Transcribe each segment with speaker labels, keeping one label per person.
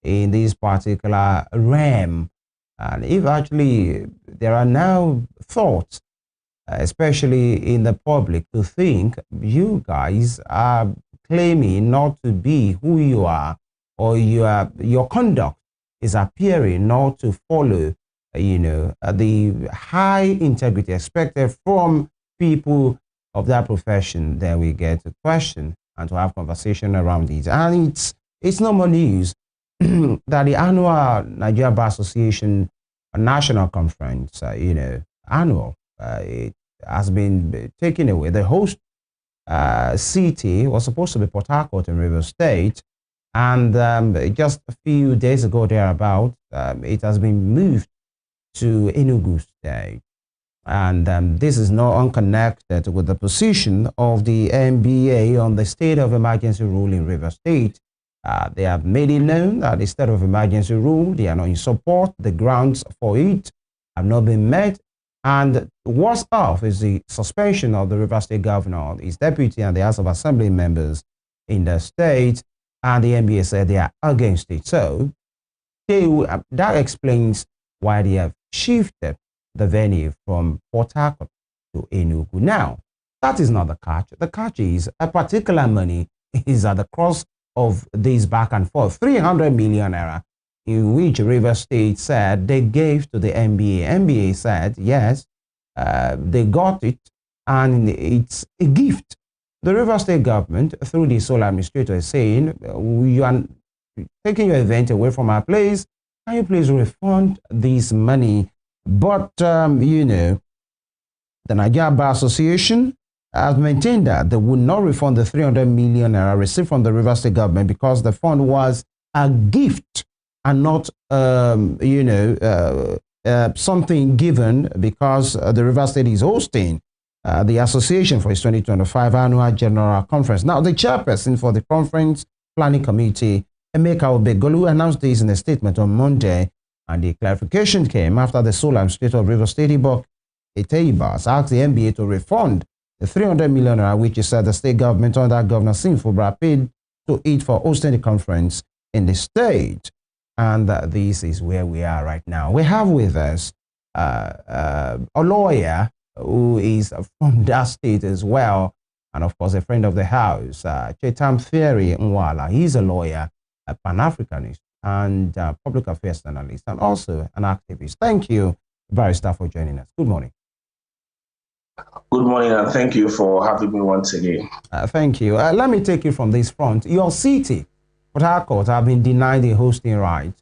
Speaker 1: in this particular realm. And if actually there are now thoughts, especially in the public, to think you guys are claiming not to be who you are, or your conduct is appearing not to follow, the high integrity expected from people of that profession, then we get to question and to have conversation around it. And it's no more news that the annual Nigerian Bar Association national conference, annual, it has been taken away. The host city was supposed to be Port Harcourt in Rivers State, and just a few days ago thereabout, it has been moved to Enugu State. And this is not unconnected with the position of the NBA on the state of emergency rule in Rivers State. They have made it known that the state of emergency rule, they are not in support. The grounds for it have not been met. And worst off is the suspension of the Rivers State governor, his deputy, and the House of Assembly members in the state. And the NBA said they are against it. So that explains why they have shifted the venue from Port Harcourt to Enugu. Now, that is not the catch. The catch is a particular money is at the cross of this back and forth. 300 million naira, in which Rivers State said they gave to the NBA. NBA said, yes, they got it, and it's a gift. The Rivers State government, through the sole administrator, is saying, you are taking your event away from our place. Can you please refund this money? But, the Nigerian Bar Association has maintained that they would not refund the 300 million naira received from the Rivers State government because the fund was a gift and not, something given because the Rivers State is hosting the association for its 2025 annual general conference. Now, the chairperson for the conference planning committee, Emeka Obegolu, announced this in a statement on Monday. And the clarification came after the sole administrator of Rivers State, Ibok Eteibas, asked the NBA to refund the 300 million naira, which he said the state government under Governor Simfobra paid to it for hosting the conference in the state. And this is where we are right now. We have with us a lawyer who is from that state as well, and of course a friend of the house, Chetam Theory Nwala. He's a lawyer, a Pan-Africanist, and public affairs analyst, and also an activist. Thank you, Barrister, for joining us. Good morning.
Speaker 2: Good morning, and thank you for having me once again.
Speaker 1: Thank you. Let me take you from this front. Your city, Port Harcourt, have been denied the hosting right,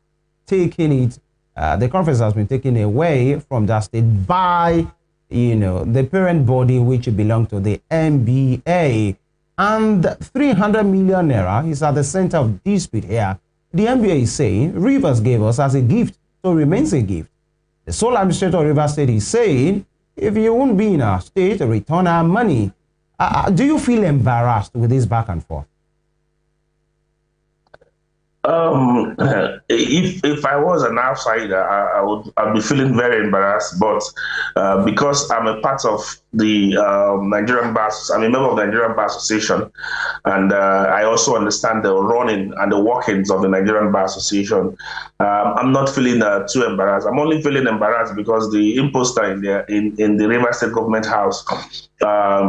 Speaker 1: taking it. The conference has been taken away from that state by, the parent body which belongs to the NBA, and 300 million naira is at the center of dispute here. The NBA is saying Rivers gave us as a gift, so it remains a gift. The sole administrator of Rivers State is saying, if you won't be in our state, return our money. Do you feel embarrassed with this back and forth?
Speaker 2: If I was an outsider, I'd be feeling very embarrassed. But because I'm a part of the Nigerian Bar, I'm a member of the Nigerian Bar Association, and I also understand the running and the workings of the Nigerian Bar Association. I'm not feeling too embarrassed. I'm only feeling embarrassed because the imposter in the Rivers State Government House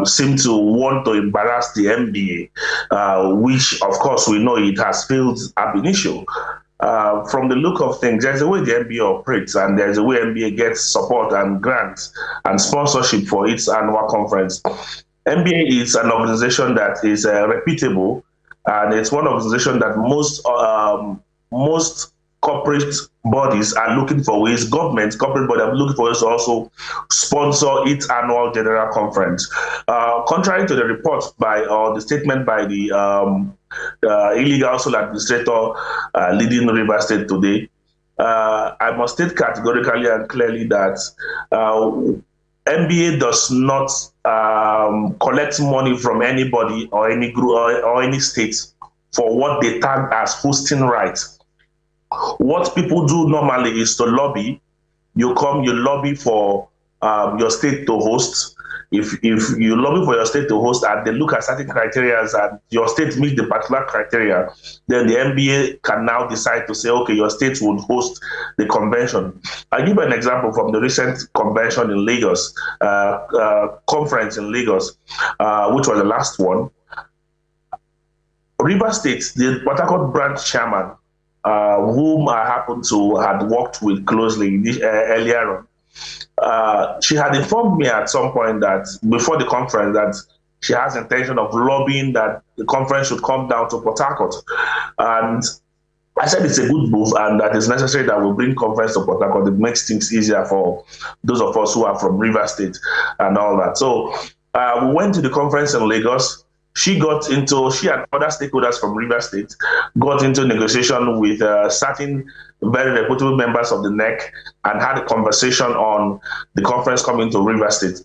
Speaker 2: seem to want to embarrass the NBA, which of course we know it has failed ab initio. From the look of things, there's a way the NBA operates, and there's a way NBA gets support and grants and sponsorship for its annual conference. NBA is an organization that is reputable, and it's one organization that most corporate bodies are looking for ways, corporate bodies are looking for ways to also sponsor its annual general conference. Contrary to the report or the statement by the illegal sole administrator leading Rivers State today, I must state categorically and clearly that NBA does not collect money from anybody or any group or any state for what they tag as hosting rights. What people do normally is to lobby. You come, you lobby for your state to host. if you lobby for your state to host and they look at certain criteria and your state meets the particular criteria, then the NBA can now decide to say, okay, your state would host the convention. I'll give an example from the recent convention in Lagos, conference in Lagos, which was the last one. River State, the Port Harcourt branch chairman, whom I happened to had worked with closely earlier on, she had informed me at some point that before the conference that she has intention of lobbying that the conference should come down to Port Harcourt. And I said it's a good move and that it's necessary that we bring conference to Port Harcourt. It makes things easier for those of us who are from River State and all that. So we went to the conference in Lagos. She and other stakeholders from River State got into negotiation with certain very reputable members of the NEC and had a conversation on the conference coming to River State.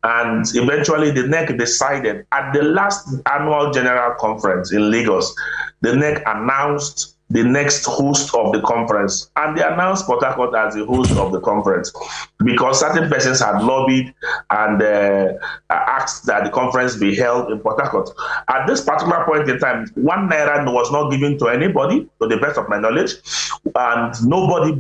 Speaker 2: And eventually the NEC decided at the last annual general conference in Lagos, the NEC announced the next host of the conference, and they announced Port Harcourt as the host of the conference because certain persons had lobbied and asked that the conference be held in Port Harcourt. At this particular point in time, 1 naira was not given to anybody, to the best of my knowledge, and nobody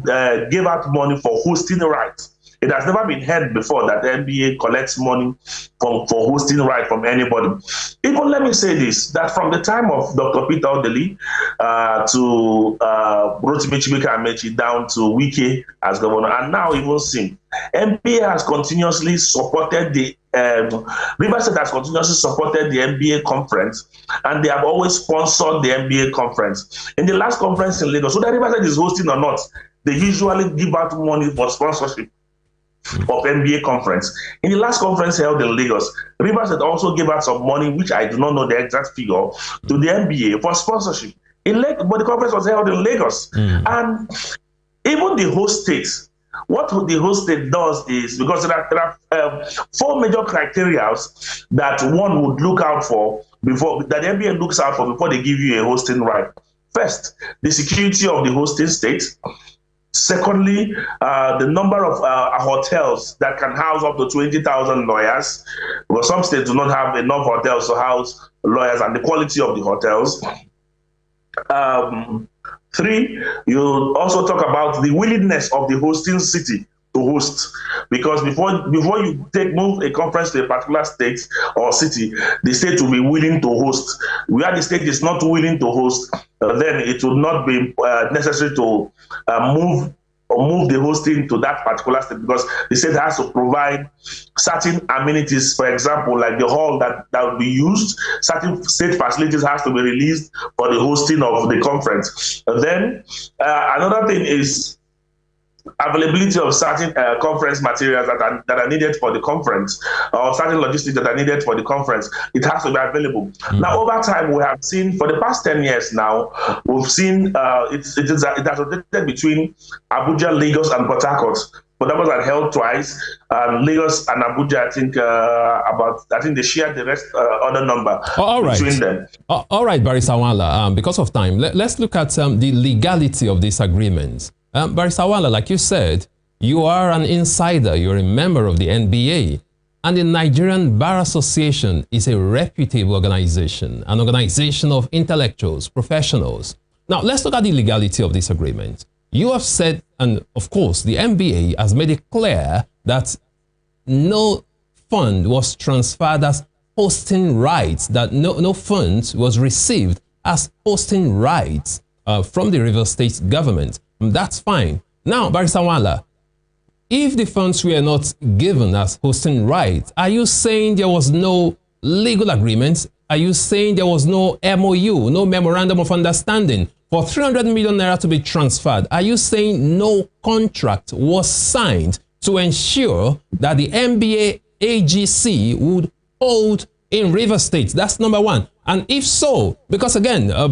Speaker 2: gave out money for hosting rights. It has never been heard before that the NBA collects money for hosting right from anybody. Even let me say this, that from the time of Dr. Peter Odeli to Rotimi Chibike-Amechi down to Wike as governor, and now even Sim, NBA has continuously supported the River State has continuously supported the NBA conference, and they have always sponsored the NBA conference. In the last conference in Lagos, whether River State is hosting or not, they usually give out money for sponsorship of NBA conference. In the last conference held in Lagos, River State also gave out some money, which I do not know the exact figure, to the NBA for sponsorship. But the conference was held in Lagos. And even the host states, what the host state does is, because there are 4 major criteria that one would look out for before, that the NBA looks out for before they give you a hosting right. First, the security of the hosting state. Secondly, the number of hotels that can house up to 20,000 lawyers, because some states do not have enough hotels to house lawyers, and the quality of the hotels. 3, you also talk about the willingness of the hosting city to host, because before you move a conference to a particular state or city, the state will be willing to host. Where the state is not willing to host, then it will not be necessary to move the hosting to that particular state, because the state has to provide certain amenities. For example, like the hall that will be used, certain state facilities has to be released for the hosting of the conference. And then another thing is availability of certain conference materials that are needed for the conference, or certain logistics that are needed for the conference. It has to be available. Now, over time, we have seen for the past 10 years now, we've seen it has rotated between Abuja, Lagos, and Port Harcourt. Port Harcourt are held twice. Lagos and Abuja, I think they share the rest other number between them.
Speaker 3: All right, Barrister Wala, because of time, let's look at the legality of this agreement. Barrister Wala, like you said, you are an insider, you're a member of the NBA, and the Nigerian Bar Association is a reputable organization, an organization of intellectuals, professionals. Now, let's look at the legality of this agreement. You have said, and of course, the NBA has made it clear that no fund was transferred as hosting rights, that no fund was received as hosting rights from the River State government. That's fine. Now, Barrister Wala, if the funds were not given as hosting rights, are you saying there was no legal agreement? Are you saying there was no MOU, no memorandum of understanding for 300 million naira to be transferred? Are you saying no contract was signed to ensure that the NBA AGC would hold in River State? That's number one. And if so, because again, a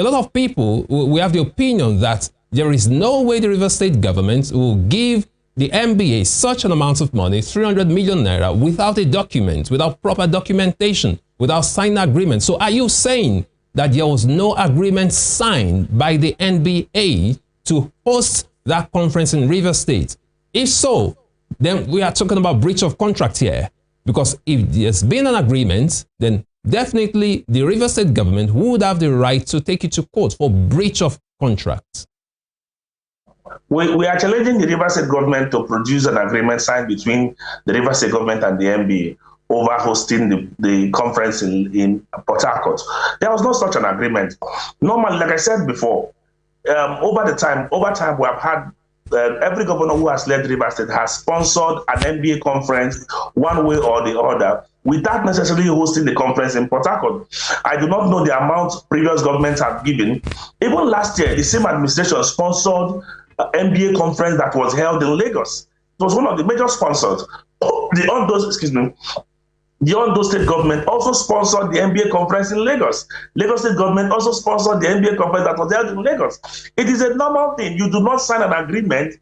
Speaker 3: lot of people, we have the opinion that there is no way the River State government will give the NBA such an amount of money, 300 million naira, without a document, without proper documentation, without signing agreement. So are you saying that there was no agreement signed by the NBA to host that conference in River State? If so, then we are talking about breach of contract here. Because if there's been an agreement, then definitely the Rivers State government would have the right to take it to court for breach of contract.
Speaker 2: We are challenging the Rivers State government to produce an agreement signed between the Rivers State government and the NBA over hosting the conference in Port Harcourt. There was no such an agreement. Normally, like I said before, over time, we have had every governor who has led Rivers State has sponsored an NBA conference one way or the other, without necessarily hosting the conference in Port Harcourt. I do not know the amount previous governments have given. Even last year, the same administration sponsored an NBA conference that was held in Lagos. It was one of the major sponsors. The Ondo State government also sponsored the NBA conference in Lagos. Lagos State government also sponsored the NBA conference that was held in Lagos. It is a normal thing. You do not sign an agreement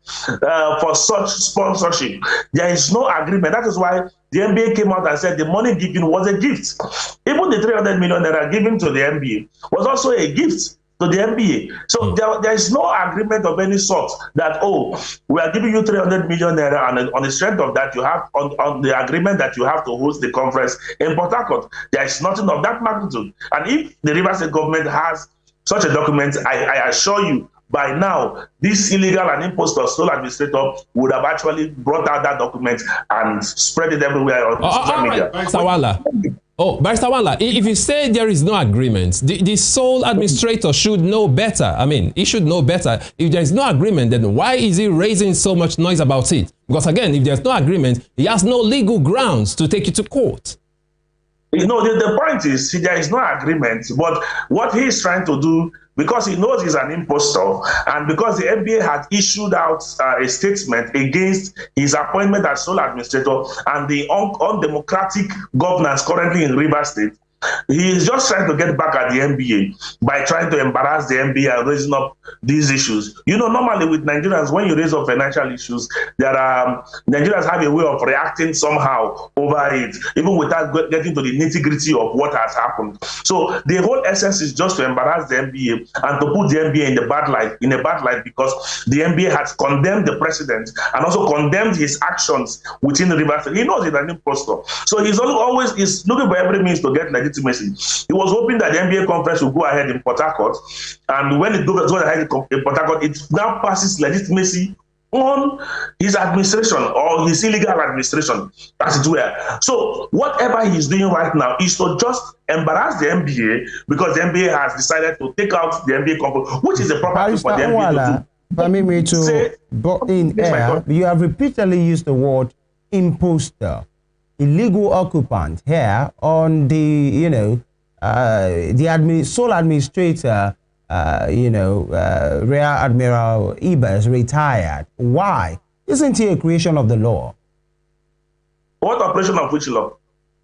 Speaker 2: for such sponsorship. There is no agreement. That is why the NBA came out and said the money given was a gift. Even the 300 million that are given to the NBA was also a gift to the NBA. So there is no agreement of any sort that, oh, we are giving you 300 million naira, and on the strength of that, you have on the agreement that you have to host the conference in Port Harcourt. There is nothing of that magnitude. And if the Rivers State government has such a document, I assure you, by now, this illegal and impostor sole administrator would have actually brought out that document and spread it everywhere on social media.
Speaker 3: Sawala. Oh, Barrister Wala, if you say there is no agreement, the sole administrator should know better. I mean, he should know better. If there is no agreement, then why is he raising so much noise about it? Because again, if there's no agreement, he has no legal grounds to take you to court.
Speaker 2: You know, the point is, there is no agreement, but what he is trying to do, because he knows he's an impostor, and because the NBA had issued out a statement against his appointment as sole administrator and the undemocratic governance currently in Rivers State, he is just trying to get back at the NBA by trying to embarrass the NBA and raising up these issues. You know, normally with Nigerians, when you raise up financial issues, Nigerians have a way of reacting somehow over it, even without getting to the nitty-gritty of what has happened. So the whole essence is just to embarrass the NBA and to put the NBA in a bad light, because the NBA has condemned the president and also condemned his actions within the Rivers State. He knows he's an impostor. So he's always looking for every means to get legitimacy. He was hoping that the NBA conference will go ahead in Port Harcourt, and when it goes ahead in Port Harcourt, it now passes legitimacy on his administration or his illegal administration, as it were. So whatever he's doing right now is to just embarrass the NBA, because the NBA has decided to take out the NBA conference, which is a proper thing for the NBA to do.
Speaker 1: Permit me to butt in air. You have repeatedly used the word imposter, illegal occupant here on the, the sole administrator, Rear Admiral Ibers retired. Why? Isn't he a creation of the law?
Speaker 2: What operation of which law?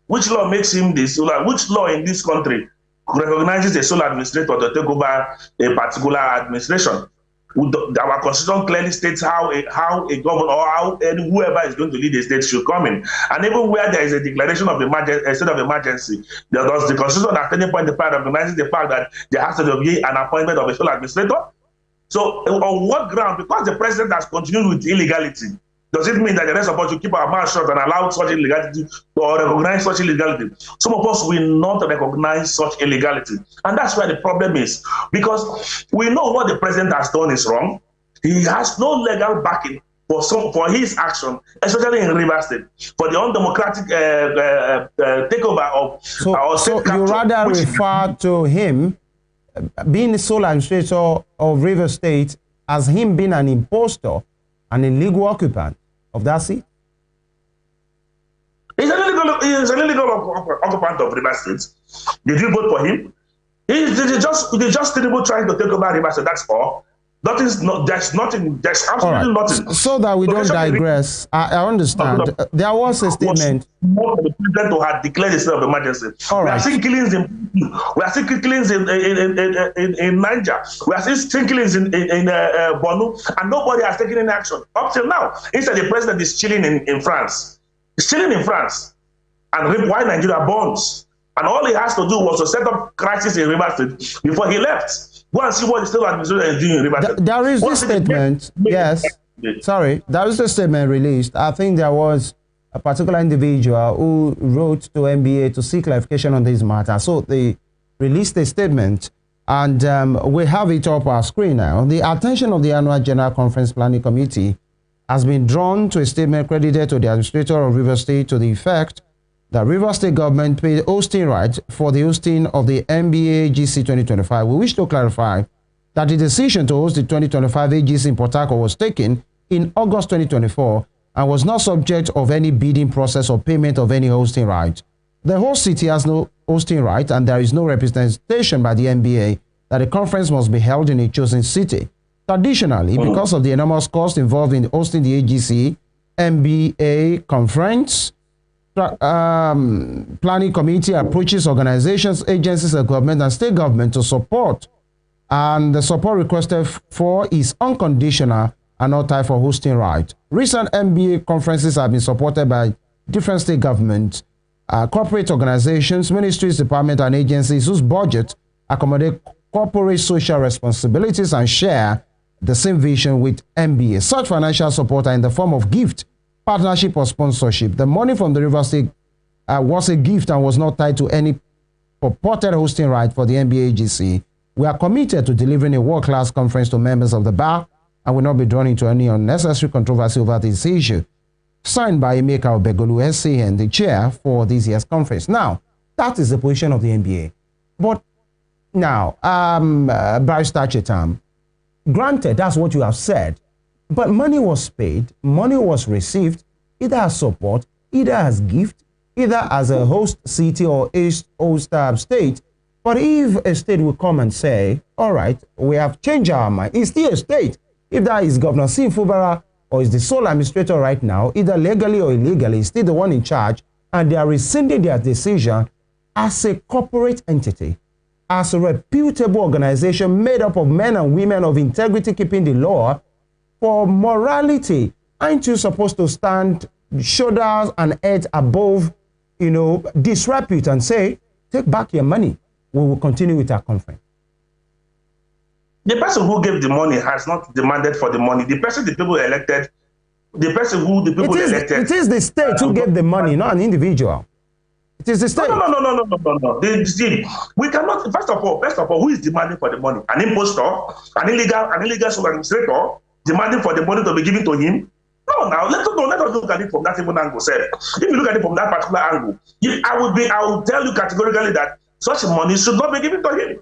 Speaker 2: Which law makes him the sole? Which law in this country recognizes a sole administrator to take over a particular administration? Our constitution clearly states how a governor or how whoever is going to lead a state should come in. And even where there is a declaration of a state of emergency, does the constitution at any point in time recognizes the fact that there has to be an appointment of a sole administrator? So on what ground? Because the president has continued with illegality, does it mean that the rest of us should keep our mouth shut and allow such illegality or recognize such illegality? Some of us will not recognize such illegality. And that's where the problem is. Because we know what the president has done is wrong. He has no legal backing for his action, especially in Rivers State, for the undemocratic takeover of our state.
Speaker 1: So you rather refer to him being the sole administrator of Rivers State as him being an impostor, an illegal occupant of that seat?
Speaker 2: He's an illegal occupant of Rivers State. Did you vote for him? He's just terrible trying to take over Rivers State. That's all. There's nothing. There's absolutely nothing.
Speaker 1: So that we don't digress, I understand. There was a statement.
Speaker 2: The president who had declared a state of emergency. We are seeing killings in Niger. We are seeing killings in Borno, and nobody has taken any action up till now. Instead, the president is chilling in France. He's chilling in France and reap why Nigeria burns. And all he has to do was to set up crisis in Rivers State before he left. Go and see what the state administration is doing in Rivers State.
Speaker 1: There is this statement, yes. Sorry, there is a statement released. I think there was a particular individual who wrote to NBA to seek clarification on this matter. So they released a statement, and we have it up our screen now. The attention of the Annual General Conference Planning Committee has been drawn to a statement credited to the administrator of Rivers State to the effect that Rivers State government paid hosting rights for the hosting of the NBA GC 2025. We wish to clarify that the decision to host the 2025 AGC in Port Harcourt was taken in August 2024 and was not subject of any bidding process or payment of any hosting right. The host city has no hosting right, and there is no representation by the NBA that the conference must be held in a chosen city. Traditionally, because of the enormous cost involved in hosting the AGC, NBA conference, planning committee approaches organizations, agencies of government and state government to support, and the support requested for is unconditional and not tied for hosting right. Recent NBA conferences have been supported by different state governments, corporate organizations, ministries, departments, and agencies whose budget accommodate corporate social responsibilities and share the same vision with NBA. Such financial support are in the form of gift, partnership, or sponsorship. The money from the Rivers State was a gift and was not tied to any purported hosting right for the NBA AGC. We are committed to delivering a world-class conference to members of the bar and will not be drawn into any unnecessary controversy over this issue. Signed by Emeka Obegolu, SCN, the chair for this year's conference. Now, that is the position of the NBA. But now, Barrister Chetam, granted, that's what you have said, but money was paid, money was received, either as support, either as gift, either as a host city or host state. But if a state will come and say, all right, we have changed our mind, it's still a state. If that is Governor Sim Fubara or is the sole administrator right now, either legally or illegally, is still the one in charge, and they are rescinding their decision as a corporate entity, as a reputable organization made up of men and women of integrity, keeping the law, for morality. Aren't you supposed to stand shoulders and heads above, disrepute and say, take back your money, we will continue with our conference?
Speaker 2: The person who gave the money has not demanded for the money. The person the people elected, the person who the people elected.
Speaker 1: It is the state who gave the money, not an individual. It is the state.
Speaker 2: No. We cannot. First of all, who is demanding for the money? An impostor, an illegal sole administrator demanding for the money to be given to him? No. Now let us look at it from that even angle. Sir. If you look at it from that particular angle, I will tell you categorically that such money should not be given to him.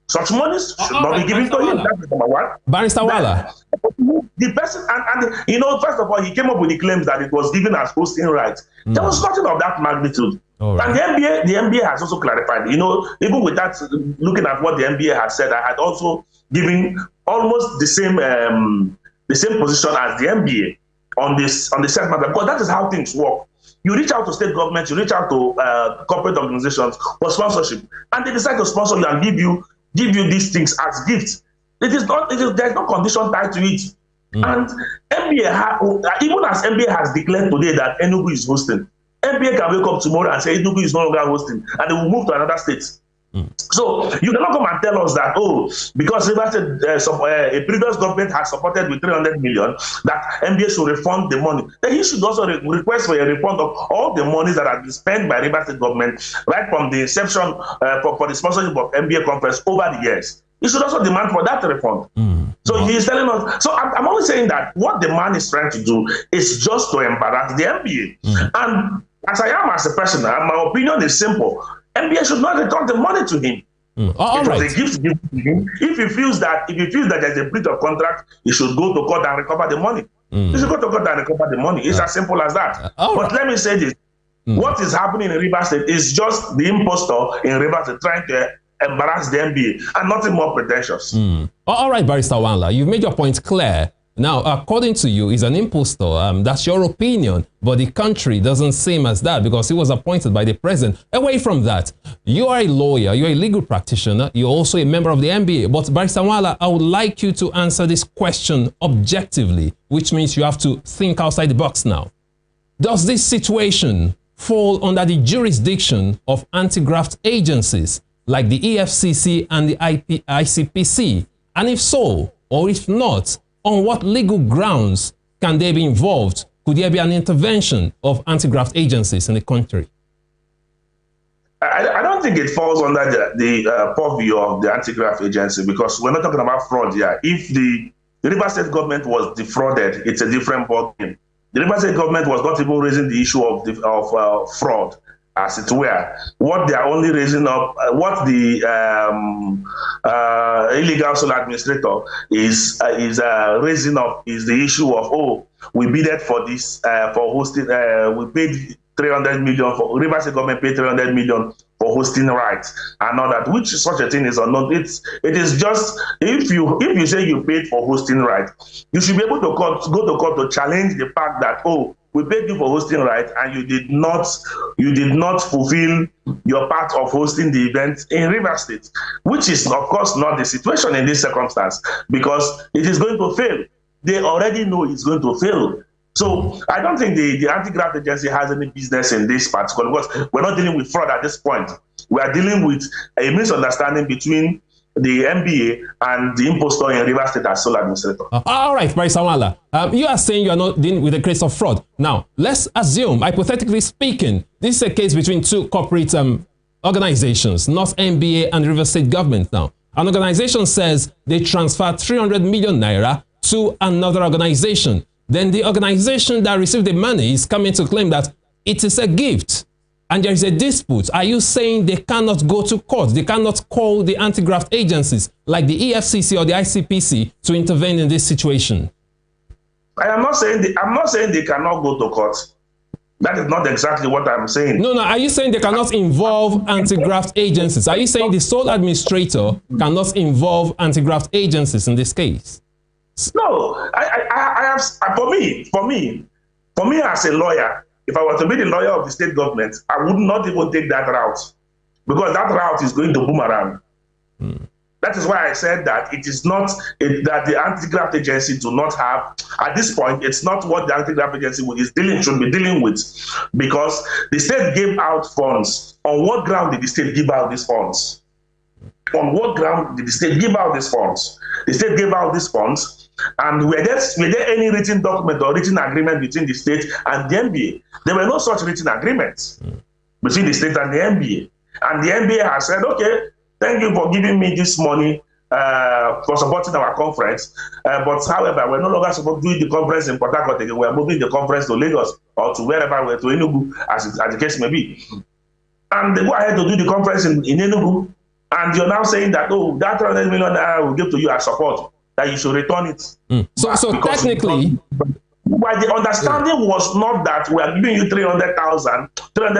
Speaker 2: Such money should not be given to him. That's number one.
Speaker 3: Barrister Wala.
Speaker 2: The person, and first of all, he came up with the claims that it was given as hosting rights. There was nothing of that magnitude. Right. And the NBA has also clarified. Even with that, looking at what the NBA had said, I had also given almost the same position as the NBA on the set matter. But that is how things work. You reach out to state governments, you reach out to corporate organizations for sponsorship, and they decide to sponsor you and give you these things as gifts. There's no condition tied to it. And NBA, even as NBA has declared today that Enugu is hosting, NBA can wake up tomorrow and say Enugu is no longer hosting, and they will move to another state. So you cannot come and tell us that, because a previous government has supported with 300 million, that NBA should refund the money. Then he should also request for a refund of all the money that has been spent by Rivers State government right from the inception for the sponsorship of NBA conference over the years. He should also demand for that refund. So he is telling us. So I'm always saying that what the man is trying to do is just to embarrass the NBA. And as I am as a person, my opinion is simple. NBA should not return the money to him. It was a gift given to him. If he feels that there's a breach of contract, he should go to court and recover the money. He should go to court and recover the money. It's as simple as that. But let me say this. What is happening in Rivers State is just the impostor in Rivers State trying to embarrass the NBA and nothing more pretentious.
Speaker 3: All right, Barrister Wanla, you've made your point clear. Now, according to you, he's an impostor. That's your opinion, but the country doesn't seem as that because he was appointed by the president. Away from that, you are a lawyer, you're a legal practitioner, you're also a member of the NBA. But Barrister Wanla, I would like you to answer this question objectively, which means you have to think outside the box now. Does this situation fall under the jurisdiction of anti-graft agencies like the EFCC and the ICPC? And if so, or if not, on what legal grounds can they be involved? Could there be an intervention of anti-graft agencies in the country?
Speaker 2: I don't think it falls under the purview of the anti-graft agency, because we're not talking about fraud here. If the Rivers State government was defrauded, it's a different ballgame. The Rivers State government was not even raising the issue of fraud, as it were. What they are only raising up, what the illegal sole administrator is raising up is the issue of, oh, we bidded for this, for hosting, we paid 300 million for, Rivers State government paid 300 million for hosting rights and all that, which such a thing is unknown. It is just, if you say you paid for hosting rights, you should be able to go to court to challenge the fact that, oh, we paid you for hosting rights and you did not fulfill your part of hosting the event in Rivers State, which is of course not the situation in this circumstance, because it is going to fail. They already know it's going to fail. So I don't think the anti-graft agency has any business in this particular, because we're not dealing with fraud at this point. We are dealing with a misunderstanding between the MBA and the impostor in Rivers State as sole administrator.
Speaker 3: All right, Barrister Awala, you are saying you are not dealing with a case of fraud. Now, let's assume, hypothetically speaking, this is a case between two corporate organizations, not MBA and Rivers State government now. An organization says they transferred 300 million naira to another organization. Then the organization that received the money is coming to claim that it is a gift and there is a dispute. Are you saying they cannot go to court? They cannot call the anti-graft agencies like the EFCC or the ICPC to intervene in this situation?
Speaker 2: I'm not saying they cannot go to court. That is not exactly what I'm saying.
Speaker 3: No. Are you saying they cannot involve anti-graft agencies? Are you saying the sole administrator cannot involve anti-graft agencies in this case?
Speaker 2: No, I have, for me as a lawyer, if I were to be the lawyer of the state government, I would not even take that route, because that route is going to boomerang. That is why I said that it is not that the anti-graft agency do not have, at this point, it's not what the anti-graft agency should be dealing with, because the state gave out funds. On what ground did the state give out these funds? On what ground did the state give out these funds? The state gave out these funds, and were there any written document or written agreement between the state and the NBA? There were no such written agreements between the state and the NBA. And the NBA has said, okay, thank you for giving me this money for supporting our conference. But however, we're no longer supposed to do the conference in Port Harcourt again. We're moving the conference to Lagos or to wherever, to Enugu, as the case may be. And they go ahead to do the conference in Enugu. And you're now saying that, oh, that 300 million will give to you as support, that you should return it.
Speaker 3: So technically,
Speaker 2: but the understanding was not that we are giving you 300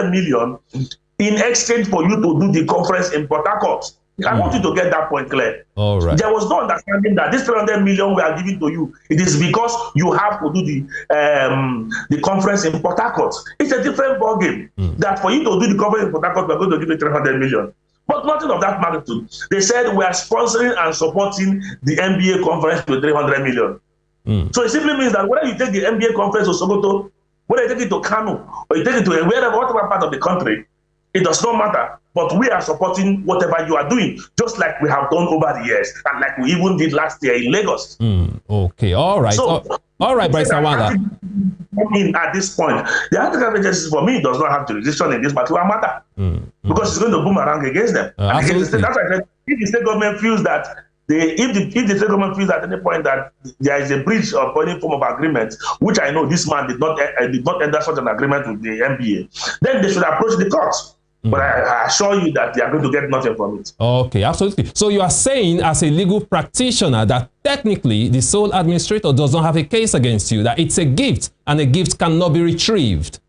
Speaker 2: million in exchange for you to do the conference in Port Harcourt. I want you to get that point clear.
Speaker 3: All right.
Speaker 2: There was no understanding that this 300 million we are giving to you, it is because you have to do the conference in Port Harcourt. It's a different ballgame. That for you to do the conference in Port Harcourt, we're going to give you 300 million. But nothing of that magnitude. They said we are sponsoring and supporting the NBA conference to 300 million. So it simply means that whether you take the NBA conference to Sokoto, whether you take it to Kano, or you take it to whatever part of the country, it does not matter. But we are supporting whatever you are doing, just like we have done over the years, and like we even did last year in Lagos.
Speaker 3: Okay, all right.
Speaker 2: So,
Speaker 3: all right, Barrister Awala.
Speaker 2: At this point, the anti-graft agency for me does not have jurisdiction in this particular matter, because it's going to boomerang against them.
Speaker 3: Absolutely.
Speaker 2: That's why I said, if the state government feels that if the state government feels at any point that there is a breach of any form of agreement, which I know this man did not enter such an agreement with the NBA, then they should approach the court. But I assure you that they are going to get nothing from it.
Speaker 3: Okay, absolutely. So you are saying, as a legal practitioner, that technically the sole administrator does not have a case against you, that it's a gift and a gift cannot be retrieved.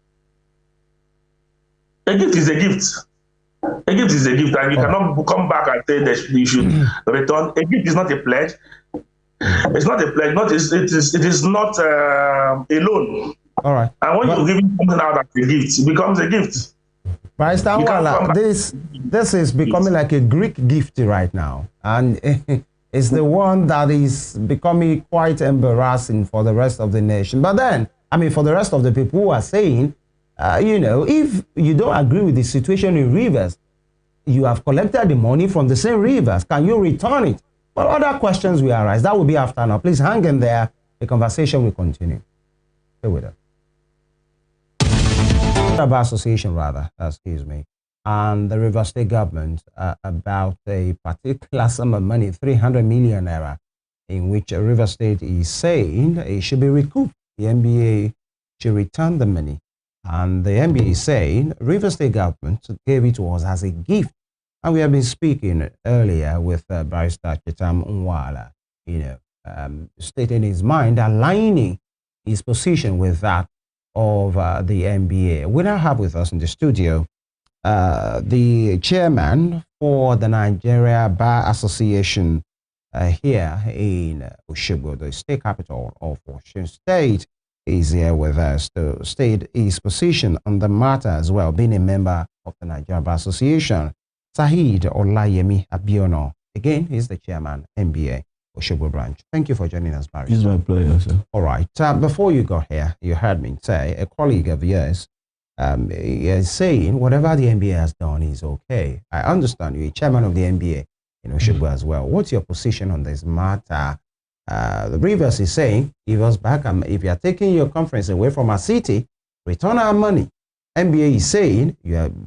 Speaker 2: A gift is a gift. A gift is a gift, and you cannot come back and say that you should return. A gift is not a pledge. It's not a pledge. It is not a loan.
Speaker 1: All right.
Speaker 2: And when you give something out as a gift, it becomes a gift.
Speaker 1: Barrister Awala, this is becoming like a Greek gift right now, and it's the one that is becoming quite embarrassing for the rest of the nation. But then, I mean, for the rest of the people who are saying, you know, if you don't agree with the situation in Rivers, you have collected the money from the same Rivers, can you return it? But other questions will arise. That will be after now. Please hang in there. The conversation will continue. Stay with us. Bar Association, rather, excuse me, and the River State government about a particular sum of money, 300 million naira, in which River State is saying it should be recouped. The NBA should return the money. And the NBA is saying River State government gave it to us as a gift. And we have been speaking earlier with Barrister Chitam Nwala, stating his mind, aligning his position with that of the NBA. We now have with us in the studio the chairman for the Nigerian Bar Association here in Osogbo, the state capital of Osun State, is here with us to state his position on the matter as well, being a member of the Nigerian Bar Association. Saheed Olayemi Abiono, again, he's the chairman, NBA, Osogbo branch. Thank you for joining us, Barry.
Speaker 4: It's my pleasure, sir.
Speaker 1: All right. Before you got here, you heard me say a colleague of yours is saying whatever the NBA has done is okay. I understand you're a chairman of the NBA in Osogbo as well. What's your position on this matter? The Rivers is saying, give us back. If you are taking your conference away from our city, return our money. NBA is saying,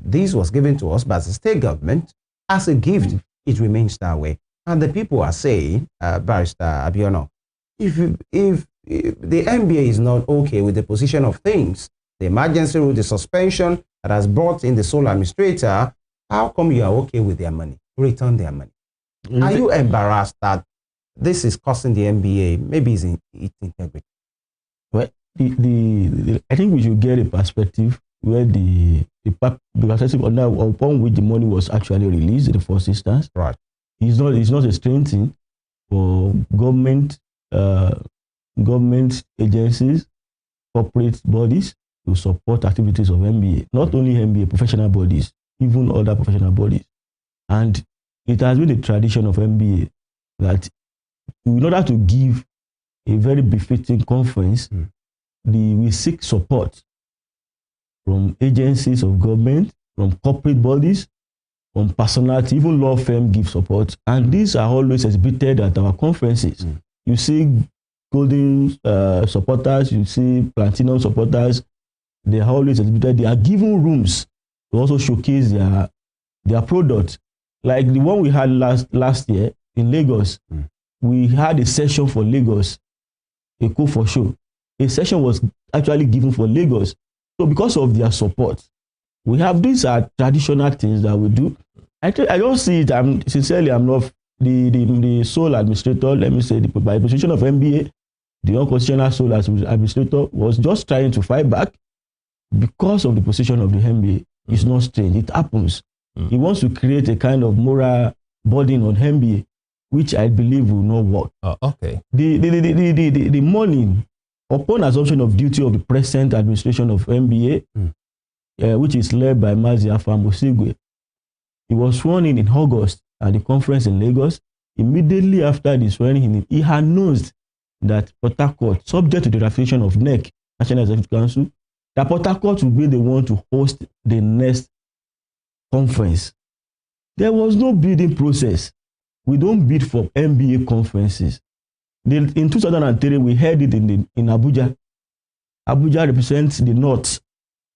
Speaker 1: this was given to us by the state government as a gift. It remains that way. And the people are saying, Barrister Abiono, if the NBA is not okay with the position of things, the emergency rule, the suspension that has brought in the sole administrator, how come you are okay with their money? Return their money. Are you embarrassed that this is costing the NBA, maybe it's its integrity?
Speaker 4: Well, I think we should get a perspective where the perspective upon which the money was actually released in the first instance.
Speaker 1: Right.
Speaker 4: It's not a strange thing for government agencies, corporate bodies to support activities of NBA. Not only NBA, professional bodies, even other professional bodies. And it has been a tradition of NBA that in order to give a very befitting conference, we seek support from agencies of government, from corporate bodies, from personality, even law firm give support. And these are always exhibited at our conferences. You see golden supporters, you see platinum supporters, they are always exhibited. They are given rooms to also showcase their product. Like the one we had last year in Lagos, we had a session for Lagos, a call for show. A session was actually given for Lagos. So because of their support, we have these traditional things that we do. I don't see it. I'm not the sole administrator. Let me say, by position of NBA, the unconstitutional sole administrator was just trying to fight back because of the position of the NBA. It's not strange. It happens. He wants to create a kind of moral burden on NBA, which I believe will not work.
Speaker 3: Okay.
Speaker 4: The money, upon assumption of duty of the present administration of NBA, which is led by Mazi Afam Osigwe, he was sworn in August at the conference in Lagos. Immediately after the swearing in, he announced that Port Harcourt, subject to the ratification of NEC, National Executive Council, that Port Harcourt will be the one to host the next conference. There was no bidding process. We don't bid for NBA conferences. In 2003, we held it in Abuja. Abuja represents the north.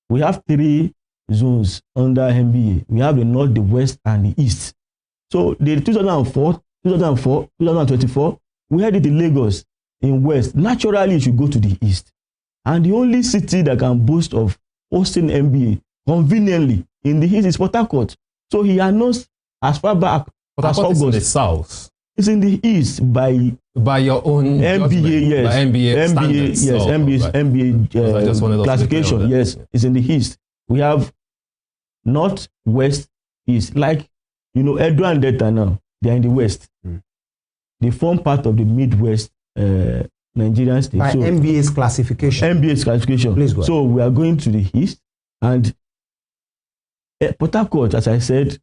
Speaker 4: We have 3 zones under NBA. We have the north, the west, and the east. So the 2004, 2024, we had it in Lagos, in west. Naturally, it should go to the east. And the only city that can boast of hosting NBA conveniently in the east is Port Harcourt. So he announced as far back as August.
Speaker 3: In the south.
Speaker 4: It's in the east by
Speaker 3: your own
Speaker 4: NBA, yes.
Speaker 3: By NBA standards.
Speaker 4: Yes, NBA classification, yes. It's in the east. We have north, west, east. Like, Edo and Delta now, they are in the west. They form part of the Midwest Nigerian state.
Speaker 1: By NBA's classification.
Speaker 4: NBA's classification.
Speaker 1: Please go ahead.
Speaker 4: So we are going to the east, and Port Harcourt, as I said,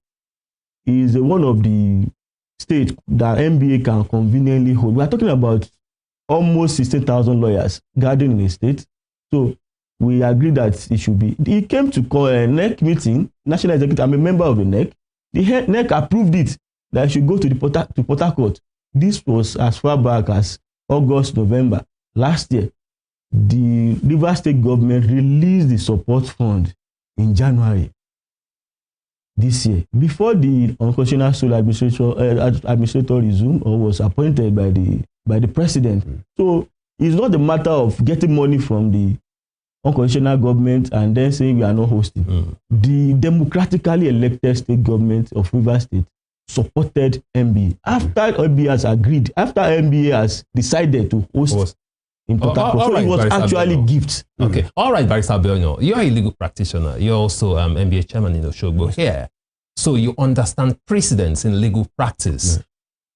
Speaker 4: is one of the states that NBA can conveniently hold. We are talking about almost 16,000 lawyers gathering in the state. So we agree that it should be. He came to call a NEC meeting, National Executive. I'm a member of the NEC. The NEC approved it that I should go to Port Harcourt. This was as far back as August, November last year. The Rivers State government released the support fund in January this year, before the unconstitutional sole administrator resumed or was appointed by the president. So it's not a matter of getting money from the unconstitutional government and then saying we are not hosting. The democratically elected state government of Rivers State supported MBA. After MBA has agreed, after MBA has decided to host in Port Harcourt, so it was actually gifts.
Speaker 3: Okay, all right, Barrister Belno, you're a legal practitioner. You're also MBA chairman in Oshogbo here. So you understand precedents in legal practice.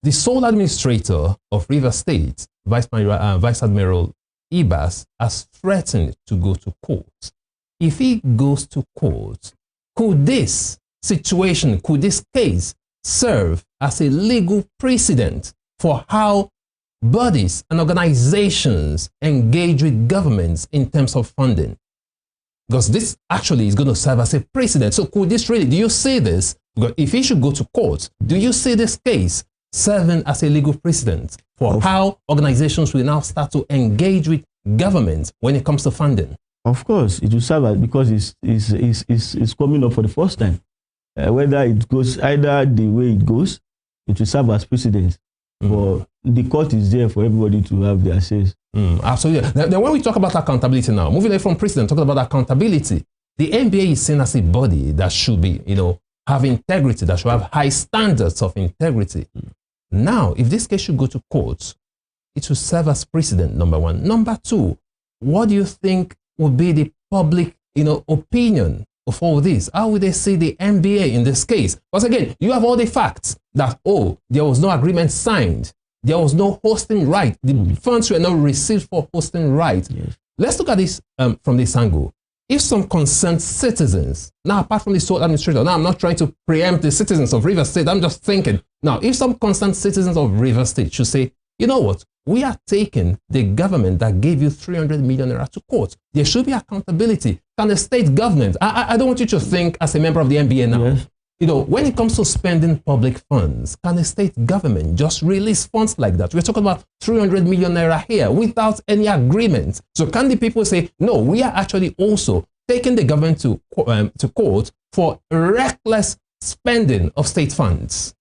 Speaker 3: The sole administrator of Rivers State, Vice Admiral Ibas, has threatened to go to court. If he goes to court, could this situation, could this case serve as a legal precedent for how bodies and organizations engage with governments in terms of funding? Because this actually is going to serve as a precedent. So could this really, do you see this? Because if he should go to court, do you see this case serving as a legal precedent for how organizations will now start to engage with government when it comes to funding?
Speaker 4: Of course, it will serve as, because it's coming up for the first time. Whether it goes either the way it goes, it will serve as precedent. But the court is there for everybody to have their says.
Speaker 3: Absolutely. Then when we talk about accountability now, moving away from precedent, talking about accountability, the NBA is seen as a body that should be, have integrity, that should have high standards of integrity. Now, if this case should go to court, it will serve as precedent, number one. Number two, what do you think would be the public, opinion of all this? How would they see the NBA in this case? Because again, you have all the facts that, there was no agreement signed. There was no hosting right. The funds were not received for hosting right. Let's look at this from this angle. If some concerned citizens, now apart from the sole administrator, now I'm not trying to preempt the citizens of Rivers State, I'm just thinking, now if some concerned citizens of Rivers State should say, you know what, we are taking the government that gave you 300 million naira to court. There should be accountability. Can the state government, I don't want you to think as a member of the NBA now, when it comes to spending public funds, can the state government just release funds like that? We're talking about 300 million naira here without any agreement. So can the people say, no, we are actually also taking the government to court for reckless spending of state funds?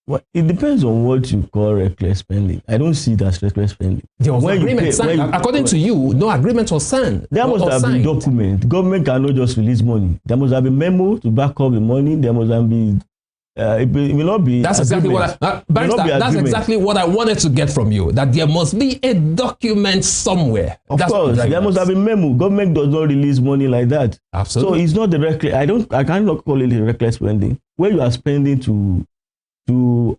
Speaker 4: Well, it depends on what you call reckless spending. I don't see it as reckless spending.
Speaker 3: There was no agreement signed. According to you, no agreement was signed.
Speaker 4: There must have been document. Government cannot just release money. There must have been memo to back up the money. There must have been. It will not be.
Speaker 3: That's exactly what that's exactly what I wanted to get from you. That there must be a document somewhere.
Speaker 4: Of course, there must have been memo. Government does not release money like that.
Speaker 3: Absolutely.
Speaker 4: So it's not the reckless. I cannot call it a reckless spending. Where you are spending to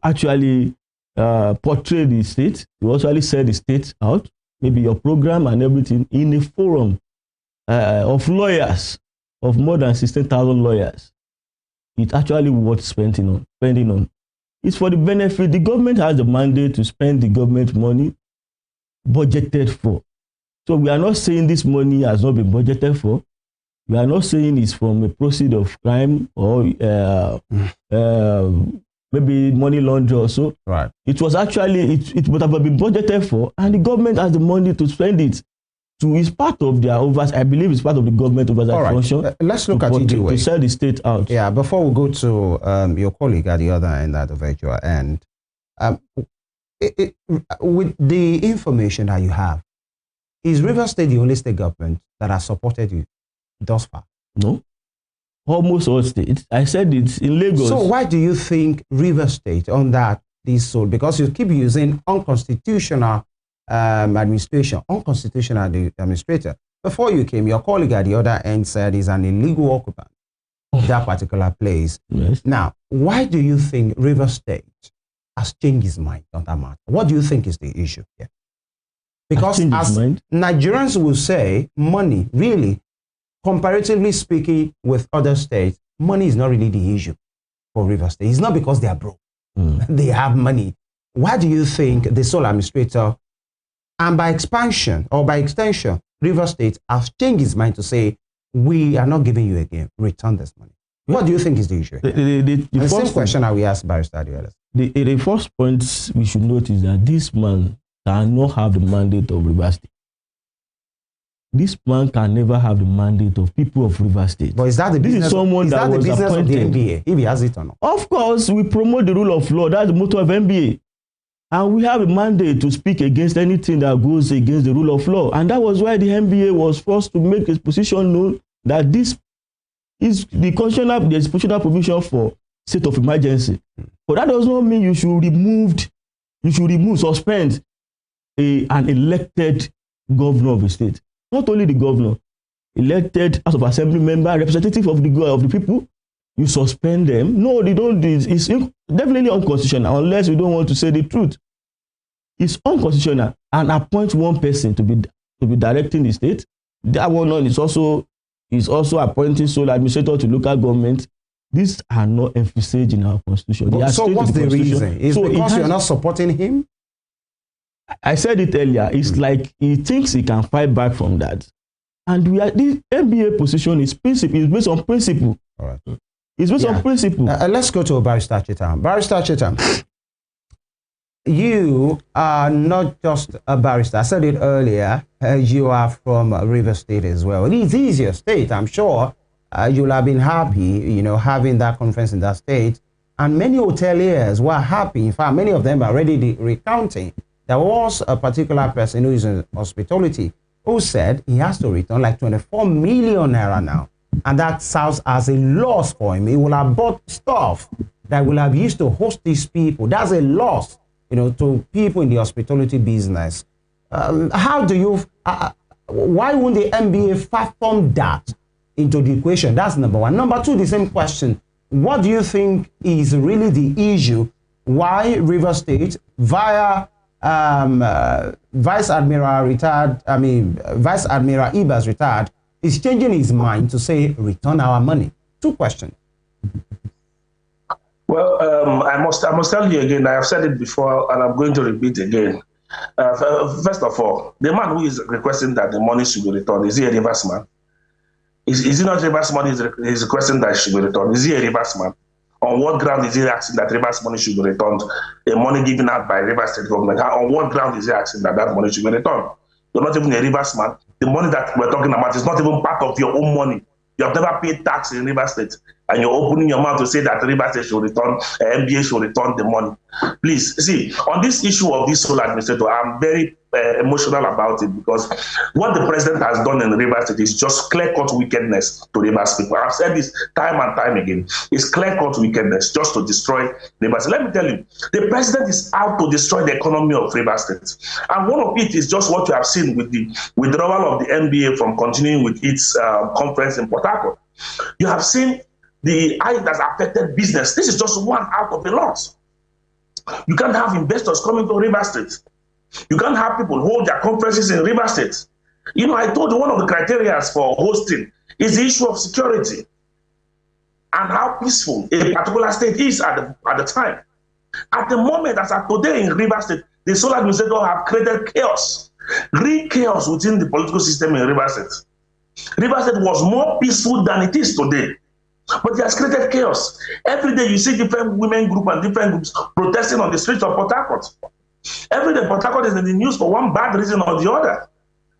Speaker 4: actually portray the state, you actually sell the state out, maybe your program and everything in a forum of lawyers, of more than 16,000 lawyers. It's actually worth spending on. It's for the benefit. The government has the mandate to spend the government money budgeted for. So we are not saying this money has not been budgeted for. We are not saying it's from a proceed of crime or maybe money laundering also.
Speaker 1: Right.
Speaker 4: It was actually, it would have been budgeted for, and the government has the money to spend it. So it's part of their oversight. I believe it's part of the government oversight function.
Speaker 1: Let's look at it
Speaker 4: to sell the state out.
Speaker 1: Yeah, before we go to your colleague at the other end, at the virtual end, with the information that you have, is Rivers State the only state government that has supported you thus far?
Speaker 4: No. Almost all states. I said it's in Lagos. So
Speaker 1: why do you think Rivers State on that this soul? Because you keep using unconstitutional administration, unconstitutional administrator. Before you came, your colleague at the other end said he's an illegal occupant of that particular place.
Speaker 4: Yes.
Speaker 1: Now, why do you think Rivers State has changed his mind on that matter? What do you think is the issue here? Because as Nigerians will say, money really, comparatively speaking with other states, money is not really the issue for Rivers State. It's not because they are broke. They have money. Why do you think the sole administrator, and by expansion or by extension, Rivers State has changed his mind to say, we are not giving you again, return this money? What do you think is the issue? The same question I will ask Barrister Adeola.
Speaker 4: The first point we should note is that this man cannot have the mandate of Rivers State. this man can never have the mandate of people of Rivers State.
Speaker 1: But is that the business?
Speaker 4: This is someone that was appointed. Of the
Speaker 1: NBA, if he has it or not?
Speaker 4: Of course, we promote the rule of law. That's the motto of NBA. And we have a mandate to speak against anything that goes against the rule of law. And that was why the NBA was forced to make its position known that this is the constitutional provision for state of emergency. But that does not mean you should suspend an elected governor of a state. Not only the governor, elected House of Assembly member, representative of the people, you suspend them. No, they don't. It's definitely unconstitutional unless you don't want to say the truth. It's unconstitutional and appoint one person to be directing the state. That one on is also appointing sole administrator to local government. These are not emphasized in our constitution.
Speaker 1: So what's the reason? Is it because you're not supporting him?
Speaker 4: I said it earlier. It's like he thinks he can fight back from that. And the NBA position is based on principle.
Speaker 1: All right.
Speaker 4: It's based on principle.
Speaker 1: Let's go to Barrister Chitam. Barrister Chitam, you are not just a barrister. I said it earlier. You are from Rivers State as well. It is easier state. I'm sure you'll have been happy, having that conference in that state. And many hoteliers were happy. In fact, many of them are already recounting. There was a particular person who is in hospitality who said he has to return like 24 million naira now. And that serves as a loss for him. He will have bought stuff that will have used to host these people. That's a loss, to people in the hospitality business. How do you, why won't the NBA fathom that into the equation? That's number one. Number two, the same question. What do you think is really the issue? Why Rivers State, via Vice Admiral Ibas retired, is changing his mind to say, return our money? Two questions.
Speaker 2: Well, I must tell you again, I have said it before, and I'm going to repeat again. First of all, the man who is requesting that the money should be returned, is he a reverse man? Is he not reverse money? He's requesting that it should be returned. Is he a reverse man? On what ground is he asking that reverse money should be returned? A money given out by Rivers State government. On what ground is he asking that money should be returned? You're not even a reverse man. The money that we're talking about is not even part of your own money. You have never paid tax in Rivers State, and you're opening your mouth to say that Rivers State should return, NBA should return the money. Please, see, on this issue of this sole administrator, I'm very emotional about it, because what the president has done in Rivers State is just clear-cut wickedness to Rivers people. I've said this time and time again. It's clear-cut wickedness just to destroy Rivers State. Let me tell you, the president is out to destroy the economy of Rivers State. And one of it is just what you have seen with the withdrawal of the NBA from continuing with its conference in Port Harcourt. You have seen how it has affected business. This is just one out of a lot. You can't have investors coming to Rivers State. You can't have people hold their conferences in Rivers State. I told you one of the criteria for hosting is the issue of security and how peaceful a particular state is at the time. At the moment, as of today in Rivers State, the sole administrator have created chaos, real chaos within the political system in Rivers State. Rivers State was more peaceful than it is today. But it has created chaos. Every day you see different women groups and different groups protesting on the streets of Port Harcourt. Every day Port Harcourt is in the news for one bad reason or the other.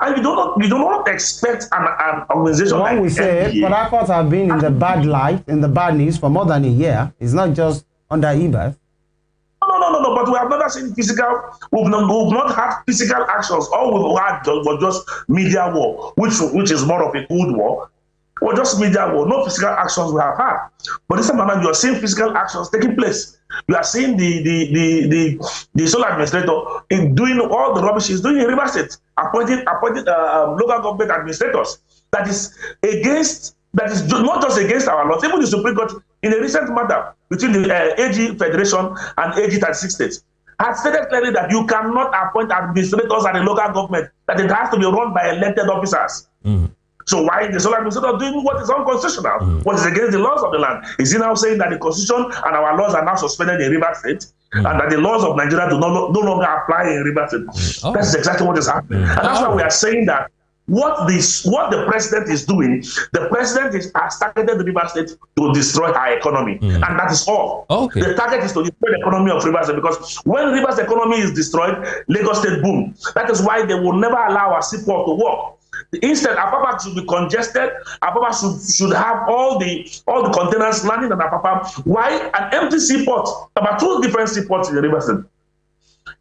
Speaker 2: And you do not expect an organization like
Speaker 1: we say, Port Harcourt have been in the bad light, in the bad news for more than a year. It's not just under Ibas.
Speaker 2: No, but we have never seen we've not had physical actions. All we've had was just media war, which is more of a cold war. Or just media war, no physical actions we have had. But this time around, you are seeing physical actions taking place. You are seeing the sole administrator in doing all the rubbish he's doing in Rivers State, appointing local government administrators. That is not just against our laws. Even the Supreme Court, in a recent matter between the AG Federation and AG 36 states, has stated clearly that you cannot appoint administrators at the local government, that it has to be run by elected officers. So why is the sole administrator doing what is unconstitutional, what is against the laws of the land? Is he now saying that the Constitution and our laws are now suspended in Rivers State, and that the laws of Nigeria do no longer apply in Rivers State? That's exactly what is happening. And that's why we are saying that what the president is doing, the president has targeted Rivers State to destroy our economy. And that is all. The target is to destroy the economy of Rivers State, because when Rivers economy is destroyed, Lagos State boom. That is why they will never allow our seaport to work. Instead, Apapa should be congested. Apapa should have all the containers landing on Apapa. Why an empty seaport? About 2 different seaports in the River State.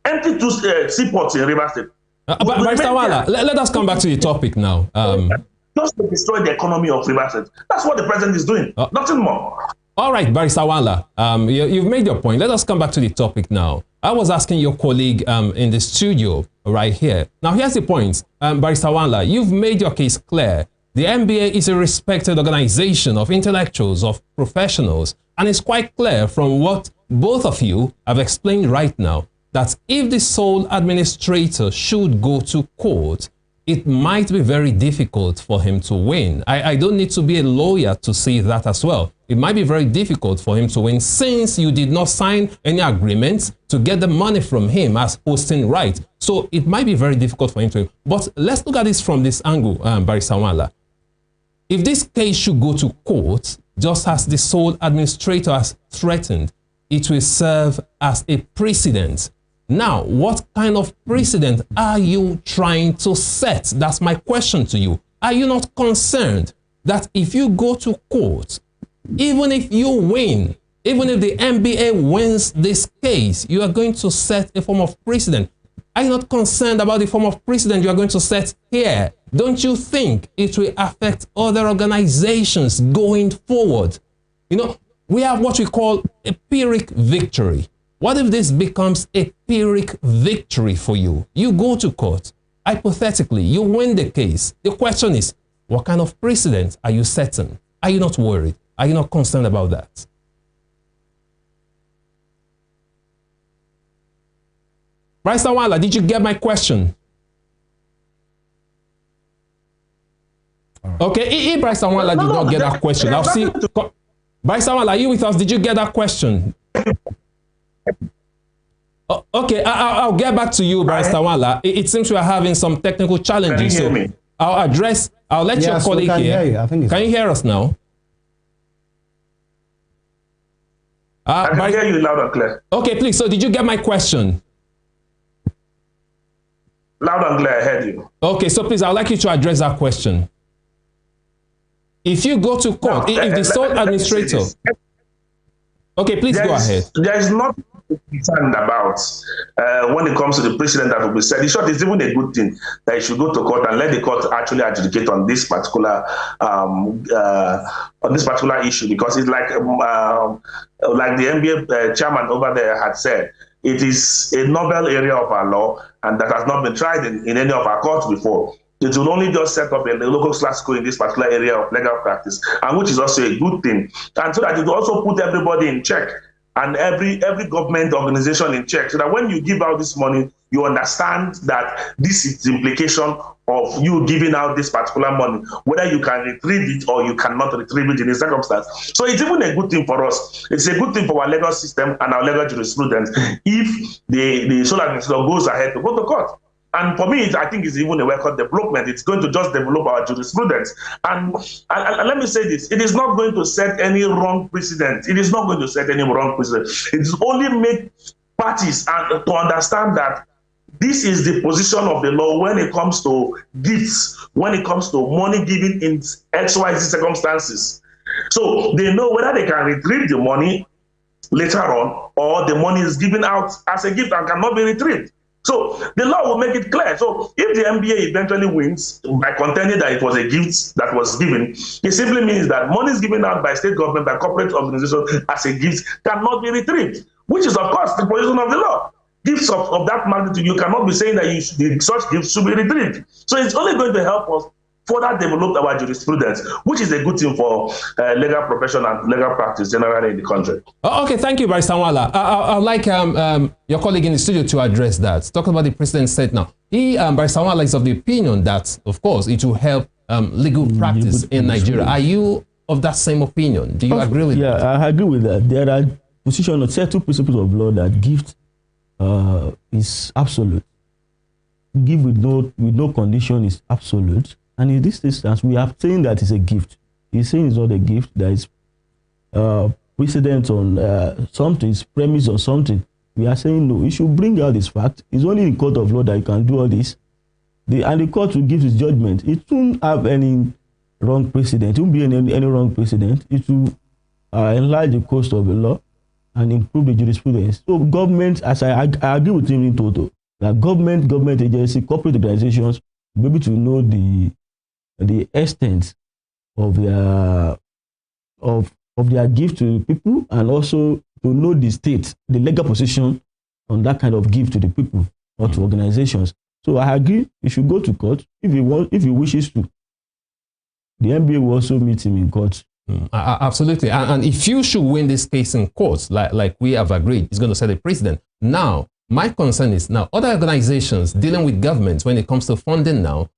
Speaker 2: Empty 2 seaports in River State.
Speaker 3: Barrister Wala, let us come back to the topic now.
Speaker 2: Just to destroy the economy of River State. That's what the president is doing. Nothing more.
Speaker 3: All right, Barrister Wala, you've made your point. Let us come back to the topic now. I was asking your colleague in the studio right here. Now, here's the point. Barrister Wala, you've made your case clear. The NBA is a respected organization of intellectuals, of professionals, and it's quite clear from what both of you have explained right now that if the sole administrator should go to court, it might be very difficult for him to win. I don't need to be a lawyer to see that as well. It might be very difficult for him to win since you did not sign any agreements to get the money from him as hosting right. So it might be very difficult for him to win. But let's look at this from this angle, Barrister Wala. If this case should go to court, just as the sole administrator has threatened, it will serve as a precedent. Now, what kind of precedent are you trying to set? That's my question to you. Are you not concerned that if you go to court, even if you win, even if the NBA wins this case, you are going to set a form of precedent? Are you not concerned about the form of precedent you are going to set here? Don't you think it will affect other organizations going forward? You know, we have what we call a Pyrrhic victory. What if this becomes a Pyrrhic victory for you? You go to court. Hypothetically, you win the case. The question is, what kind of precedent are you setting? Are you not worried? Are you not concerned about that? Barrister Wala, did you get my question? Okay, if Barrister Wala did not get that question, I'll see. Barrister Wala, are you with us? Did you get that question? Okay, I'll get back to you, Barrister Wala. It seems we are having some technical challenges.
Speaker 2: Can you hear me?
Speaker 3: I'll let your colleague hear. Can you hear us now?
Speaker 2: I can hear you loud and clear.
Speaker 3: Okay, please. So did you get my question?
Speaker 2: Loud and clear, I heard you.
Speaker 3: Okay, so please, I'd like you to address that question. If you go to court, if the sole administrator... Okay, please go ahead.
Speaker 2: There is nothing to be concerned about when it comes to the precedent that will be set. In short, it's even a good thing that you should go to court and let the court actually adjudicate on this particular issue, because it's like the NBA chairman over there had said, it is a novel area of our law and that has not been tried in any of our courts before. It will only just set up a local class school in this particular area of legal practice, and which is also a good thing. And so that it will also put everybody in check and every government organization in check, so that when you give out this money, you understand that this is the implication of you giving out this particular money, whether you can retrieve it or you cannot retrieve it in a circumstance. So it's even a good thing for us. It's a good thing for our legal system and our legal jurisprudence if the sole administrator goes ahead to go to court. And for me, I think it's even a record development. It's going to just develop our jurisprudence. And let me say this, it is not going to set any wrong precedent. It is not going to set any wrong precedent. It is only make parties to understand that this is the position of the law when it comes to gifts, when it comes to money given in XYZ circumstances. So they know whether they can retrieve the money later on or the money is given out as a gift and cannot be retrieved. So the law will make it clear. So if the NBA eventually wins by contending that it was a gift that was given, it simply means that money is given out by state government, by corporate organizations as a gift cannot be retrieved, which is, of course, the position of the law. Gifts of that magnitude, you cannot be saying that such gifts should be retrieved. So it's only going to help us further develop our jurisprudence, which is a good thing for legal profession and legal practice generally in the country.
Speaker 3: Okay, thank you, Barrister Wala. I'd like your colleague in the studio to address that. Talking about the president said now, Barrister Wala is of the opinion that, of course, it will help legal practice in Nigeria. Are you of that same opinion? Do you agree with that?
Speaker 4: Yeah, I agree with that. There are two principles of law that gift is absolute. Give with no condition is absolute. And in this instance, we are saying that it's a gift. He's saying it's not a gift. There is precedent on something, it's premise on something. We are saying no. You should bring out this fact. It's only in court of law that you can do all this. and the court will give its judgment. It won't have any wrong precedent. It won't be any wrong precedent. It will enlarge the cost of the law and improve the jurisprudence. So government, as I agree with him in total, that government agency, corporate organizations will be able to know the extent of their gift to the people, and also to know the state, the legal position on that kind of gift to the people or to organizations. So I agree, he should go to court if he wishes to. The NBA will also meet him in court.
Speaker 3: Absolutely. And if you should win this case in court, like we have agreed, it's going to set a precedent. Now, my concern is now other organizations dealing with governments when it comes to funding now,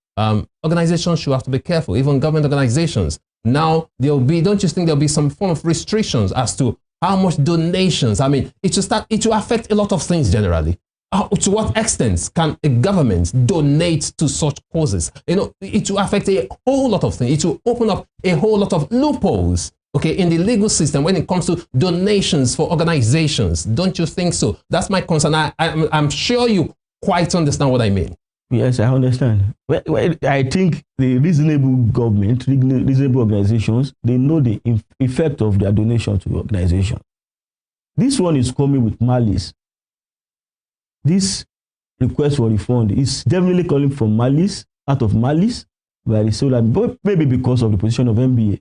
Speaker 3: organizations should have to be careful, even government organizations. Now, don't you think there'll be some form of restrictions as to how much donations? I mean, it will affect a lot of things generally. To what extent can a government donate to such causes? It will affect a whole lot of things. It will open up a whole lot of loopholes, okay, in the legal system when it comes to donations for organizations. Don't you think so? That's my concern. I'm sure you quite understand what I mean.
Speaker 4: Yes, I understand. Well, I think the reasonable government, reasonable organizations, they know the effect of their donation to the organization. This one is coming with malice. This request for refund is definitely calling for malice, out of malice, by the solar, maybe because of the position of NBA,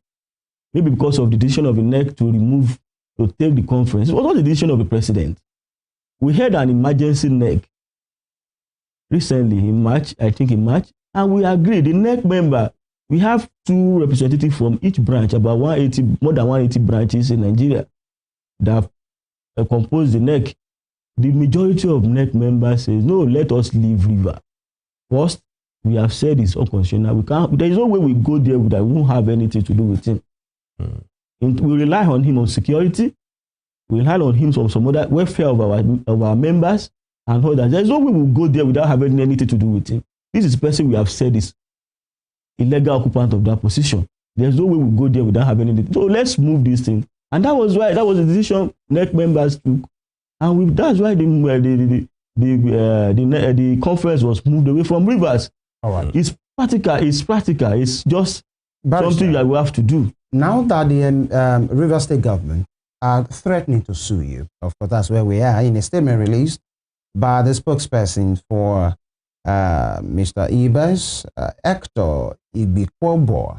Speaker 4: maybe because of the decision of the NEC to take the conference. What was the decision of the president? We had an emergency NEC recently in March, and we agreed, the NEC member, we have 2 representatives from each branch, about more than 180 branches in Nigeria that compose the NEC. The majority of NEC members says, no, let us leave River. First, we have said it's unconstitutional. There is no way we go there that we won't have anything to do with him. We rely on him on security. We rely on him on some other welfare of our members and others. There is no way we'll go there without having anything to do with him. This is the person we have said is illegal occupant of that position. There's no way we'll go there without having anything. So let's move this thing. And that was the decision NEC members took. And that's why the conference was moved away from Rivers.
Speaker 1: All right.
Speaker 4: It's practical. It's just something that we have to do.
Speaker 1: Now that the Rivers State government are threatening to sue you, of course, that's where we are, in a statement released by the spokesperson for Mr. Ibes, Hector Ibikwobo,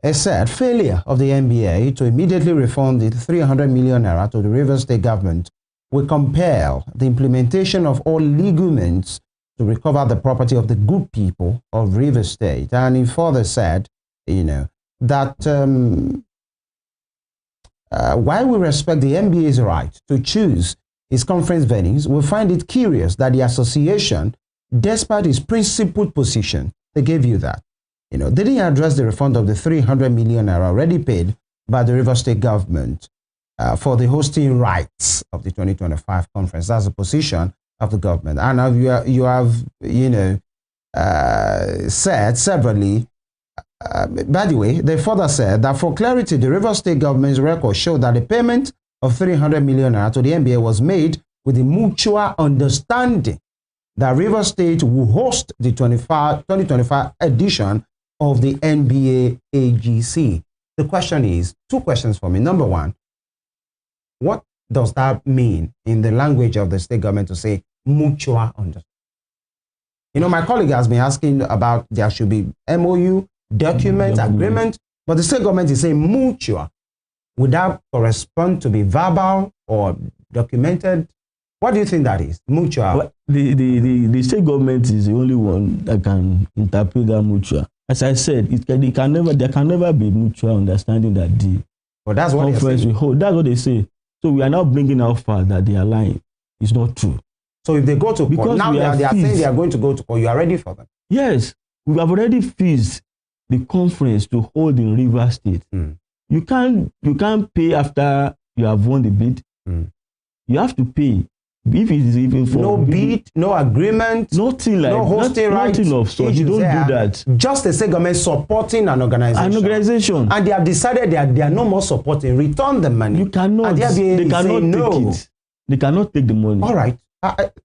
Speaker 1: it said failure of the NBA to immediately refund the 300 million naira to the Rivers State government will compel the implementation of all legal means to recover the property of the good people of Rivers State. And he further said, that while we respect the NBA's right to choose its conference venues, we find it curious that the association, despite its principled position, they gave you that. They didn't address the refund of the 300 million naira already paid by the Rivers State government for the hosting rights of the 2025 conference. That's the position of the government. And you have said severally, by the way, they further said that for clarity, the Rivers State government's record showed that the payment of 300 million naira to the NBA was made with the mutual understanding that Rivers State will host the 2025 edition of the NBA AGC. The question is, 2 questions for me. Number 1, what does that mean in the language of the state government to say mutual understanding? My colleague has been asking about there should be MOU, document, agreement, but the state government is saying mutual. Would that correspond to be verbal or documented? What do you think that is? Mutual.
Speaker 4: Well, the state government is the only one that can interpret that mutual. As I said, there can never be mutual understanding that the
Speaker 1: that's what
Speaker 4: conference will hold. That's what they say. So we are now bringing out fact that they are lying. It's not true.
Speaker 1: So if they go to court, now they are saying they are going to go to court. You are ready for them?
Speaker 4: Yes. We have already fixed the conference to hold in Rivers State. You can't pay after you have won the bid. You have to pay. If it is even for
Speaker 1: no bid, no agreement,
Speaker 4: nothing like
Speaker 1: no hosting rights,
Speaker 4: nothing of such. You don't do that.
Speaker 1: Just the state government supporting an organization. And they have decided they are no more supporting. Return the money.
Speaker 4: You cannot. They cannot take it. They cannot take the money.
Speaker 1: All right.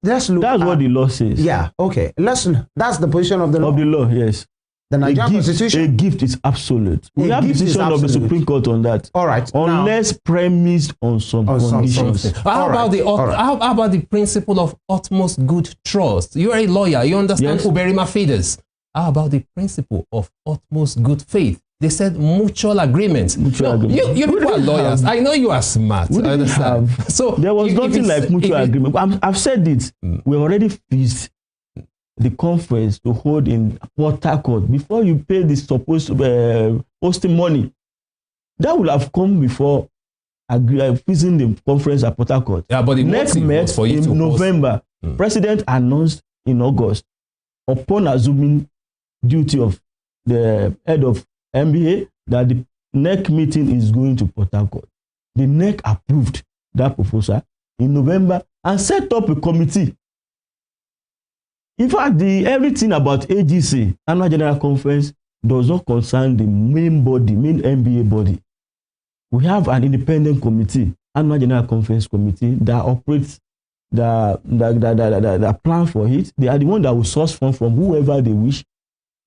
Speaker 1: Let's look.
Speaker 4: That's what the law says.
Speaker 1: Yeah. Okay. That's the position of the law.
Speaker 4: Of the law, yes.
Speaker 1: The Nigerian Constitution.
Speaker 4: A gift is absolute. We have decision of the Supreme Court on that.
Speaker 1: All right.
Speaker 4: Unless premised on some conditions.
Speaker 3: How about the principle of utmost good trust? You are a lawyer. You understand Uberima Fides. How about the principle of utmost good faith? They said mutual agreement. You people are lawyers. I know you are smart. I understand. So
Speaker 4: there was nothing like mutual agreement. I've said it. We already fixed the conference to hold in Port Harcourt before you pay the supposed hosting money. That would have come before fixing the conference at Port Harcourt.
Speaker 3: Yeah, but the next met for you
Speaker 4: in November. President announced in August, upon assuming duty of the head of MBA, that the NEC meeting is going to Port Harcourt. The NEC approved that proposal in November and set up a committee. In fact, everything about AGC, Annual General Conference, does not concern the main body, main MBA body. We have an independent committee, Annual General Conference Committee, that operates the plan for it. They are the one that will source funds from whoever they wish.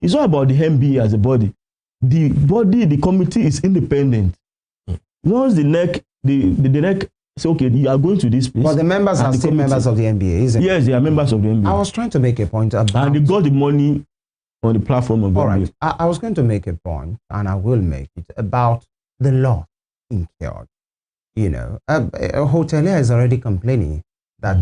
Speaker 4: It's not about the MBA as a body. The committee is independent. Once the NEC say, okay, you are going to this place.
Speaker 1: But the members are still members of the MBA, isn't it?
Speaker 4: Yes, they are members of the MBA.
Speaker 1: I was trying to make a point about...
Speaker 4: And they got the money on the platform of the MBA.
Speaker 1: All right. I was going to make a point, and I will make it, about the law incurred. You know, a hotelier is already complaining that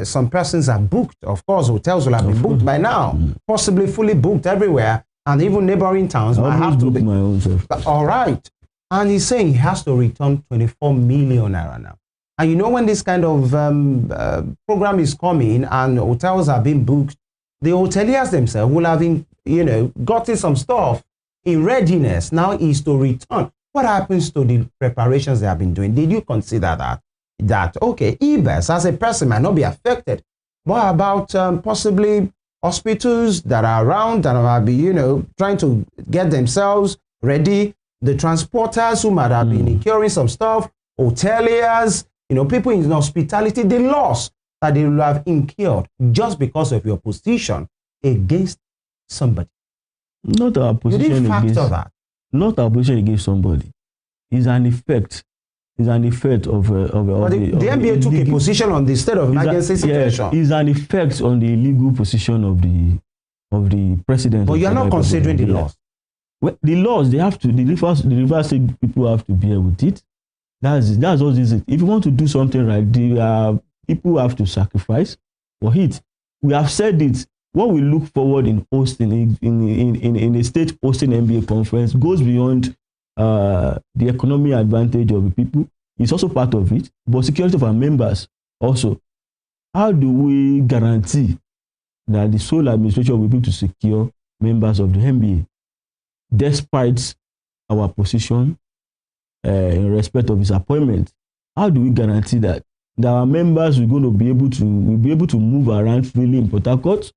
Speaker 1: some persons are booked. Of course, hotels will have been booked by now, possibly fully booked everywhere, and even neighboring towns might have to be.
Speaker 4: My own self.
Speaker 1: All right. And he's saying he has to return 24 million naira now. And you know, when this kind of program is coming and hotels are being booked, the hoteliers themselves will have, gotten some stuff in readiness. Now is to return. What happens to the preparations they have been doing? Did you consider that okay, EBS as a person might not be affected, but about possibly hospitals that are around and might be, trying to get themselves ready, the transporters who might have been incurring some stuff, hoteliers, people in hospitality, the loss that they will have incurred just because of your position against somebody.
Speaker 4: Not our position.
Speaker 1: You didn't factor that.
Speaker 4: Not our position against somebody. It's an effect. It's an effect of the
Speaker 1: NBA took a position on the state of emergency situation.
Speaker 4: Yeah, it's an effect on the legal position of the president.
Speaker 1: But you are not considering the laws.
Speaker 4: Well, the laws, they have to. The Rivers State people have to bear with it. That's what it is. If you want to do something right, the people have to sacrifice for it. We have said it. What we look forward in hosting in a state hosting MBA conference goes beyond the economic advantage of the people. It's also part of it, but security of our members also. How do we guarantee that the sole administration will be able to secure members of the MBA, despite our position in respect of his appointment? How do we guarantee that our members will going to be able to move around freely in Port Harcourt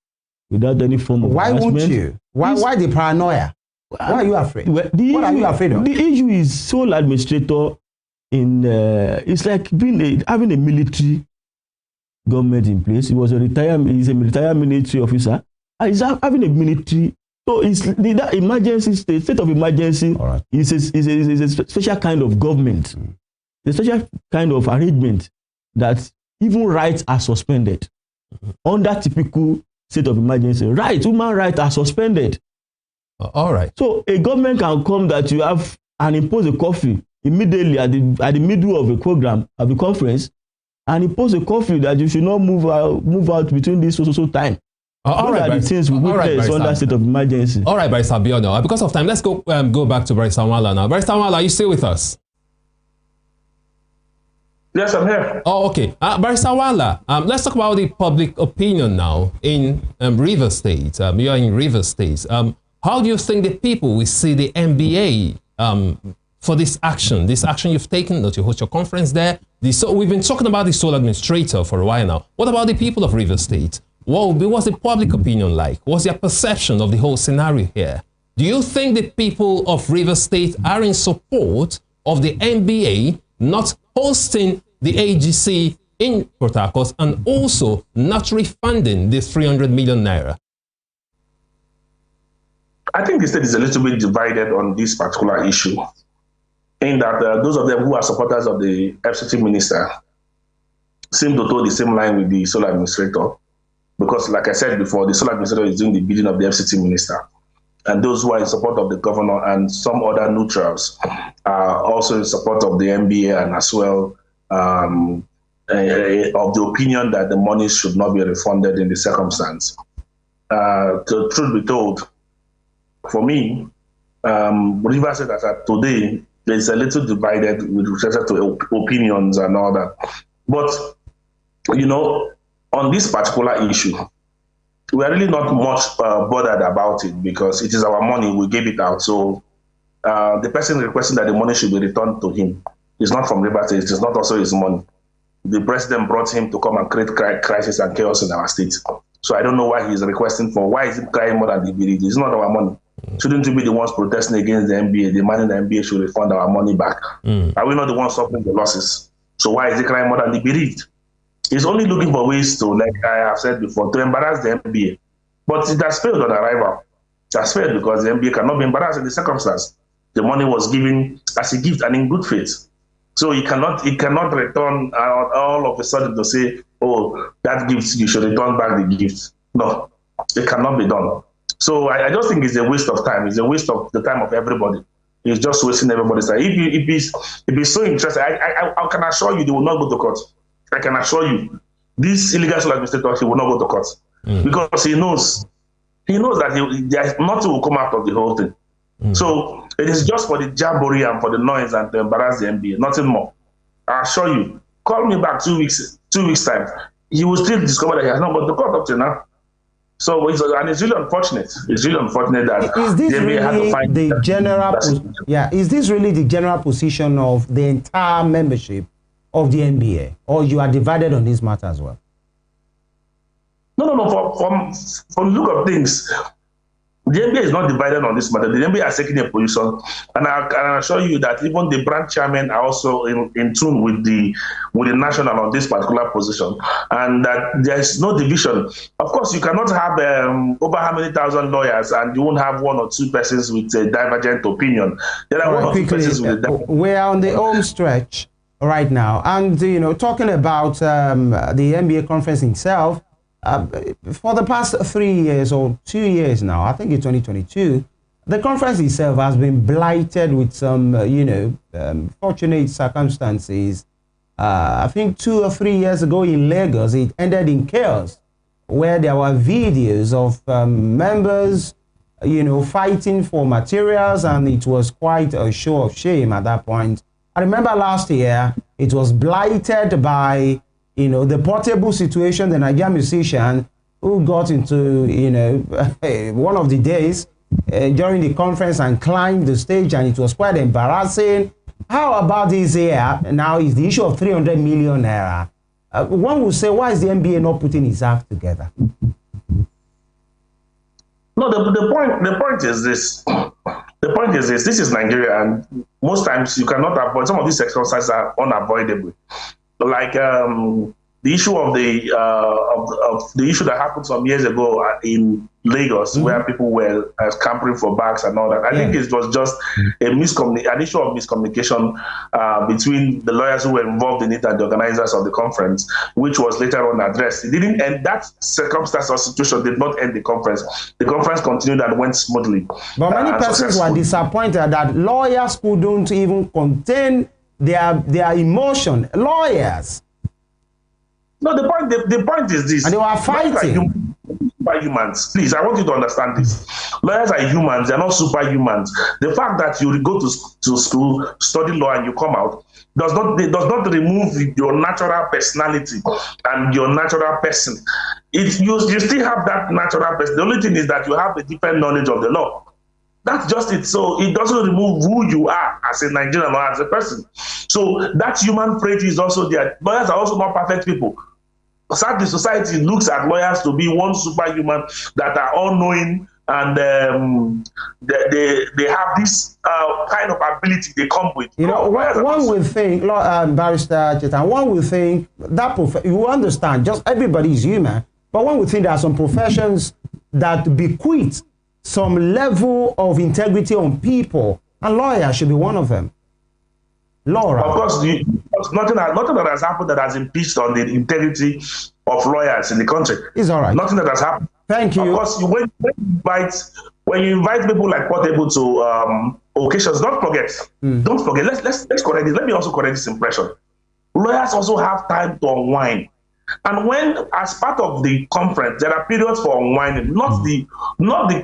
Speaker 4: without any form of harassment?
Speaker 1: Why won't you? Why the paranoia? Why are you afraid? What are you afraid of?
Speaker 4: The issue is sole administrator it's like having a military government in place. He's a retired military officer. He's having a military. So it's the emergency state of emergency.
Speaker 1: Right.
Speaker 4: is a special kind of government. A special kind of arrangement that even rights are suspended. Under typical state of emergency, human rights are suspended.
Speaker 3: All right.
Speaker 4: So a government can come that you have and impose a curfew immediately at the middle of a program of the conference, and impose a curfew that you should not move out between this so time.
Speaker 3: All right,
Speaker 4: the things we witness under state of emergency.
Speaker 3: All right, Barrister Abiono. Because of time, let's go back to Barrister Wala now. Barrister Wala, are you still with us?
Speaker 2: Yes, I'm here.
Speaker 3: Oh, okay. Barrister Wala, let's talk about the public opinion now in Rivers State. You are in Rivers State. How do you think the people will see the MBA for this action you've taken, that you host your conference there? We've been talking about the sole administrator for a while now. What about the people of Rivers State? What's the public opinion like? What's their perception of the whole scenario here? Do you think the people of Rivers State are in support of the MBA not hosting the AGC in Port Harcourt and also not refunding this 300 million naira?
Speaker 2: I think the state is a little bit divided on this particular issue, in that those of them who are supporters of the FCT minister seem to toe the same line with the sole administrator, because like I said before, the sole administrator is doing the bidding of the FCT minister. And those who are in support of the governor and some other neutrals are also in support of the NBA and as well of the opinion that the money should not be refunded in the circumstance. The truth be told, for me, Rivers said that today there's a little divided with respect to opinions and all that. But, you know, on this particular issue, we are really not much bothered about it because it is our money, we gave it out. So the person requesting that the money should be returned to him is not from Rivers State, it is not also his money. The president brought him to come and create crisis and chaos in our state. So I don't know why he's requesting for, why is he crying more than the bill? It's not our money. Shouldn't we be the ones protesting against the NBA, demanding the NBA should refund our money back? Are we not the ones suffering the losses? So why is he crying more than the bereaved? He's only looking for ways to, like I have said before, to embarrass the NBA. But it has failed on arrival. It has failed because the NBA cannot be embarrassed in the circumstance. The money was given as a gift and in good faith. So he cannot return all of a sudden to say, oh, that gift, you should return back the gift. No, it cannot be done. So I just think it's a waste of time. It's a waste of the time of everybody. It's just wasting everybody's time. If he's so interested, I can assure you they will not go to court. I can assure you, this illegal sole administrator, he will not go to court because he knows that there's nothing will come out of the whole thing. So it is just for the jamboree and for the noise and to embarrass the NBA, nothing more. I assure you. Call me back 2 weeks time. You will still discover that he has not gone to court up to now. So it's really unfortunate. It's really unfortunate that the NBA had to find
Speaker 1: the general. Is this really the general position of the entire membership of the NBA, or you are divided on this matter as well?
Speaker 2: No. From the look of things, the NBA is not divided on this matter. The NBA has taken a position, and I assure you that even the branch chairmen are also in tune with the national on this particular position, and that there is no division. Of course, you cannot have over how many thousand lawyers, and you won't have one or two persons with a divergent opinion. There are one or two persons with a
Speaker 1: we are on the home stretch right now, and you know, talking about the NBA conference itself. For the past 3 years or 2 years now, I think in 2022, the conference itself has been blighted with some, fortunate circumstances. I think 2 or 3 years ago in Lagos, it ended in chaos, where there were videos of members, fighting for materials, and it was quite a show of shame at that point. I remember last year, it was blighted by the portable situation, the Nigerian musician who got into, one of the days during the conference and climbed the stage, and it was quite embarrassing. How about this here? Now is the issue of 300 million naira. One would say, why is the NBA not putting his act together?
Speaker 2: No, the point is this. The point is this. This is Nigeria, and most times you cannot avoid, some of these circumstances are unavoidable. Like the issue of the issue that happened some years ago in Lagos, where people were scampering for bags and all that. I think it was just an issue of miscommunication between the lawyers who were involved in it and the organizers of the conference, which was later on addressed. It didn't end. That circumstance or situation did not end the conference. The conference continued and went smoothly.
Speaker 1: But many persons were disappointed that lawyers couldn't even contain their emotion. Lawyers.
Speaker 2: No, the point is this.
Speaker 1: And they were fighting.
Speaker 2: Superhumans. Please, I want you to understand this. Lawyers are humans, they're not superhumans. The fact that you go to school, study law, and you come out does not remove your natural personality and your natural person. You still have that natural person. The only thing is that you have a different knowledge of the law. That's just it. So it doesn't remove who you are as a Nigerian or as a person. So that human trait is also there. Lawyers are also not perfect people. Sadly, society looks at lawyers to be one superhuman that are all knowing, and they have this kind of ability they come with.
Speaker 1: You know, one will think, Barrister Chetan, one will think that you understand, just everybody is human, but one would think there are some professions that bequeath some level of integrity on people, and lawyers should be one of them. Laura.
Speaker 2: Of course, nothing that has happened that has impeached on the integrity of lawyers in the country.
Speaker 1: It's all right.
Speaker 2: Nothing that has happened.
Speaker 1: Thank you.
Speaker 2: Of course, when you invite people like Portable to occasions, don't forget. Let's correct this. Let me also correct this impression. Lawyers also have time to unwind. And when, as part of the conference, there are periods for unwinding, not the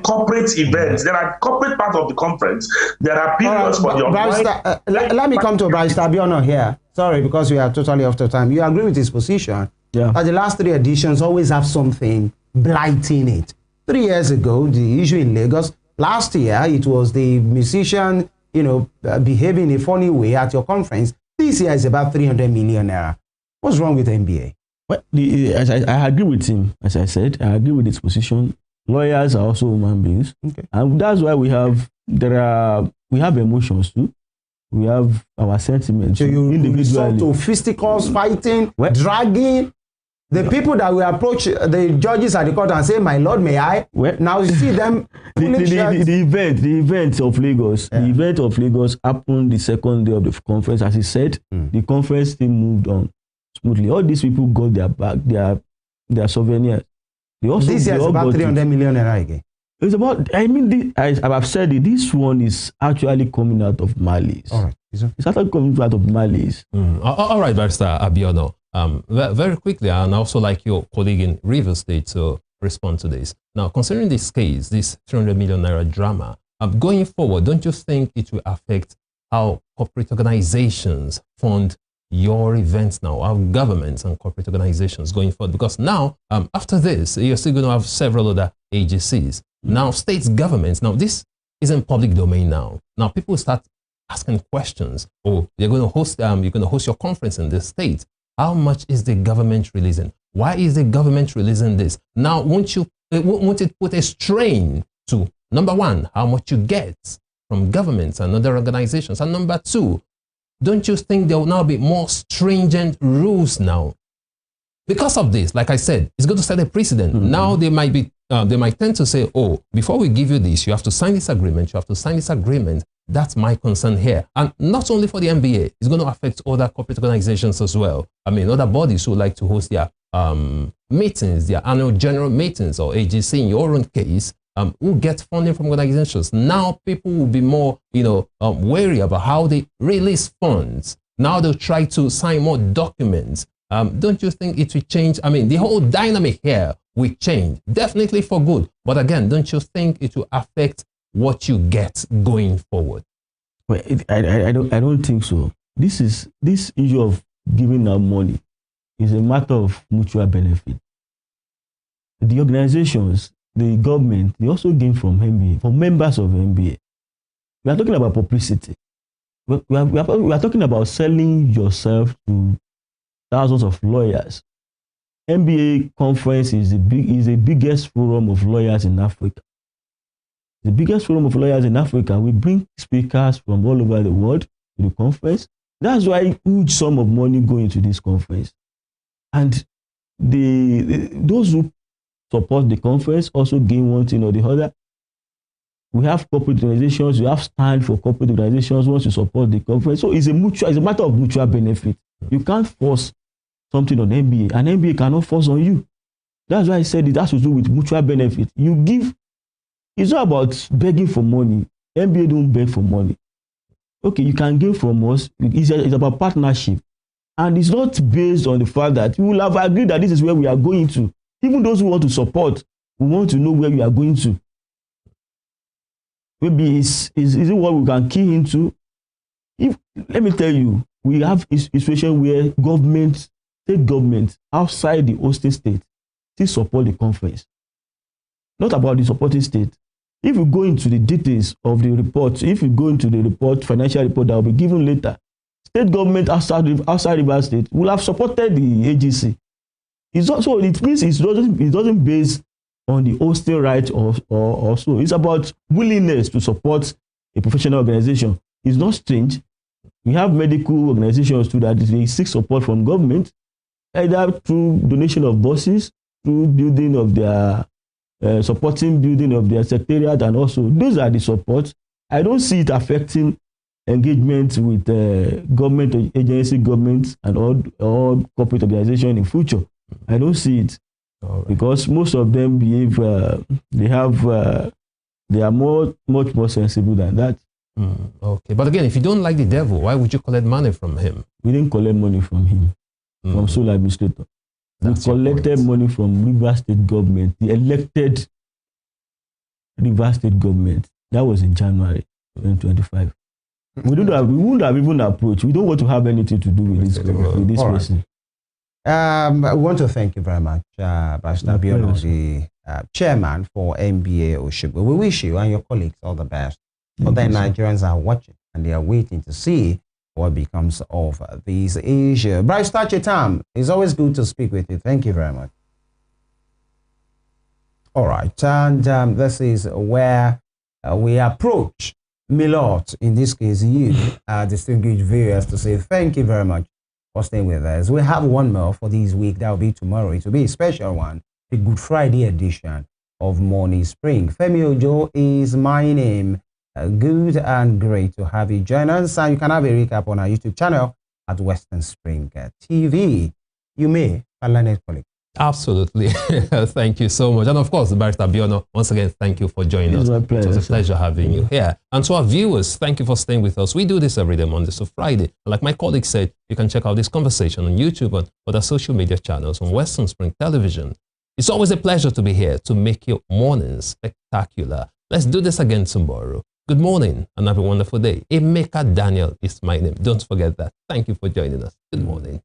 Speaker 2: corporate events. There are corporate part of the conference. There are periods for the unwinding.
Speaker 1: Let me come to Barrister Abiono here. Sorry, because we are totally off the time. You agree with his position?
Speaker 4: Yeah.
Speaker 1: That the last 3 editions always have something blighting it. 3 years ago, the issue in Lagos. Last year, it was the musician, behaving in a funny way at your conference. This year is about 300 million naira. What's wrong with NBA?
Speaker 4: Well, I agree with him. As I said, I agree with his position. Lawyers are also human beings,
Speaker 1: okay,
Speaker 4: and that's why we have emotions too. We have our sentiments.
Speaker 1: So you
Speaker 4: individually
Speaker 1: resort to fisticuls, fighting, dragging. The people that will approach the judges at the court and say, "My Lord, may I?" Now you see them.
Speaker 4: The event of Lagos. Yeah. The event of Lagos happened the second day of the conference. As he said, the conference still moved on smoothly. All these people got their bag, their souvenirs.
Speaker 1: This year is about 300 million naira again.
Speaker 4: It's about. I mean, as I've said, this one is actually coming out of malice.
Speaker 1: All right,
Speaker 4: it's actually coming out of malice.
Speaker 3: All right, Barrister Abiono. Very quickly, and also like your colleague in Rivers State to respond to this. Now, considering this case, this 300 million naira drama, going forward, don't you think it will affect how corporate organizations fund your events now, our governments and corporate organizations going forward? Because now, after this, you're still going to have several other agencies. Now, states, governments, now this is in public domain now. Now, people start asking questions. Oh, you're going to host your conference in this state. How much is the government releasing? Why is the government releasing this? Now, won't it put a strain to, number one, how much you get from governments and other organizations? And number two, don't you think there will now be more stringent rules now? Because of this, like I said, it's going to set a precedent. Now they might tend to say, oh, before we give you this, you have to sign this agreement, you have to sign this agreement. That's my concern here. And not only for the NBA, it's going to affect other corporate organizations as well. I mean, other bodies who like to host their meetings, their annual general meetings, or AGC in your own case, who get funding from organizations. Now people will be more, wary about how they release funds. Now they'll try to sign more documents. Don't you think it will change? I mean, the whole dynamic here will change, definitely for good. But again, don't you think it will affect what you get going forward?
Speaker 4: Well, I don't think so. This issue of giving out money is a matter of mutual benefit. The organizations, the government, they also gain from NBA, from members of NBA. We are talking about publicity. We are talking about selling yourself to thousands of lawyers. NBA conference is the biggest forum of lawyers in Africa. The biggest forum of lawyers in Africa. We bring speakers from all over the world to the conference. That's why a huge sum of money go into this conference. And those who support the conference also gain one thing or the other. We have corporate organizations. We have stand for corporate organizations once you support the conference. So it's a matter of mutual benefit. You can't force something on NBA, and NBA cannot force on you. That's why I said it has to do with mutual benefit. You give. It's not about begging for money. NBA don't beg for money. Okay, you can give from us. It's about partnership. And it's not based on the fact that we will have agreed that this is where we are going to. Even those who want to support, we want to know where we are going to. Maybe is it what we can key into? Let me tell you, we have a situation where state government outside the hosting state still support the conference. Not about the supporting state. If you go into the details of the report, if you go into the report, financial report that will be given later, state government outside Rivers State will have supported the agency. It means it doesn't base on the hosting right or so. It's about willingness to support a professional organization. It's not strange. We have medical organizations too that they seek support from government, either through donation of buses, through building of their supporting building of their secretariat, and also those are the supports. I don't see it affecting engagement with government agency, governments, and all corporate organization in future. I don't see it because most of them behave. They are much more sensible than that.
Speaker 3: Okay, but again, if you don't like the devil, why would you collect money from him?
Speaker 4: We didn't collect money from him, from sole administrator.
Speaker 3: That's
Speaker 4: we collected money from Rivers State government, the elected Rivers State government. That was in January 2025. We wouldn't have even approached. We don't want to have anything to do with this person.
Speaker 1: I want to thank you very much, Pastor Biono, the chairman for NBA Oshogbo. We wish you and your colleagues all the best. But then Nigerians are watching and they are waiting to see what becomes of these issues. Bryce Tachetam, it's always good to speak with you. Thank you very much. All right, and this is where we approach Milot, in this case you, distinguished viewers, to say thank you very much for staying with us. We have one more for this week. That will be tomorrow. It will be a special one, the Good Friday edition of Morning Spring. Femi Ojo is my name. Good and great to have you join us. And you can have a recap on our YouTube channel at Western Spring TV. You may, colleague.
Speaker 3: Absolutely. Thank you so much. And of course, Barrister Biono, once again, thank you for joining us. It was a pleasure having you here. And to our viewers, thank you for staying with us. We do this every day, Monday to Friday. Like my colleague said, you can check out this conversation on YouTube and other social media channels on Western Spring Television. It's always a pleasure to be here to make your mornings spectacular. Let's do this again tomorrow. Good morning and have a wonderful day. Emeka Daniel is my name. Don't forget that. Thank you for joining us. Good morning.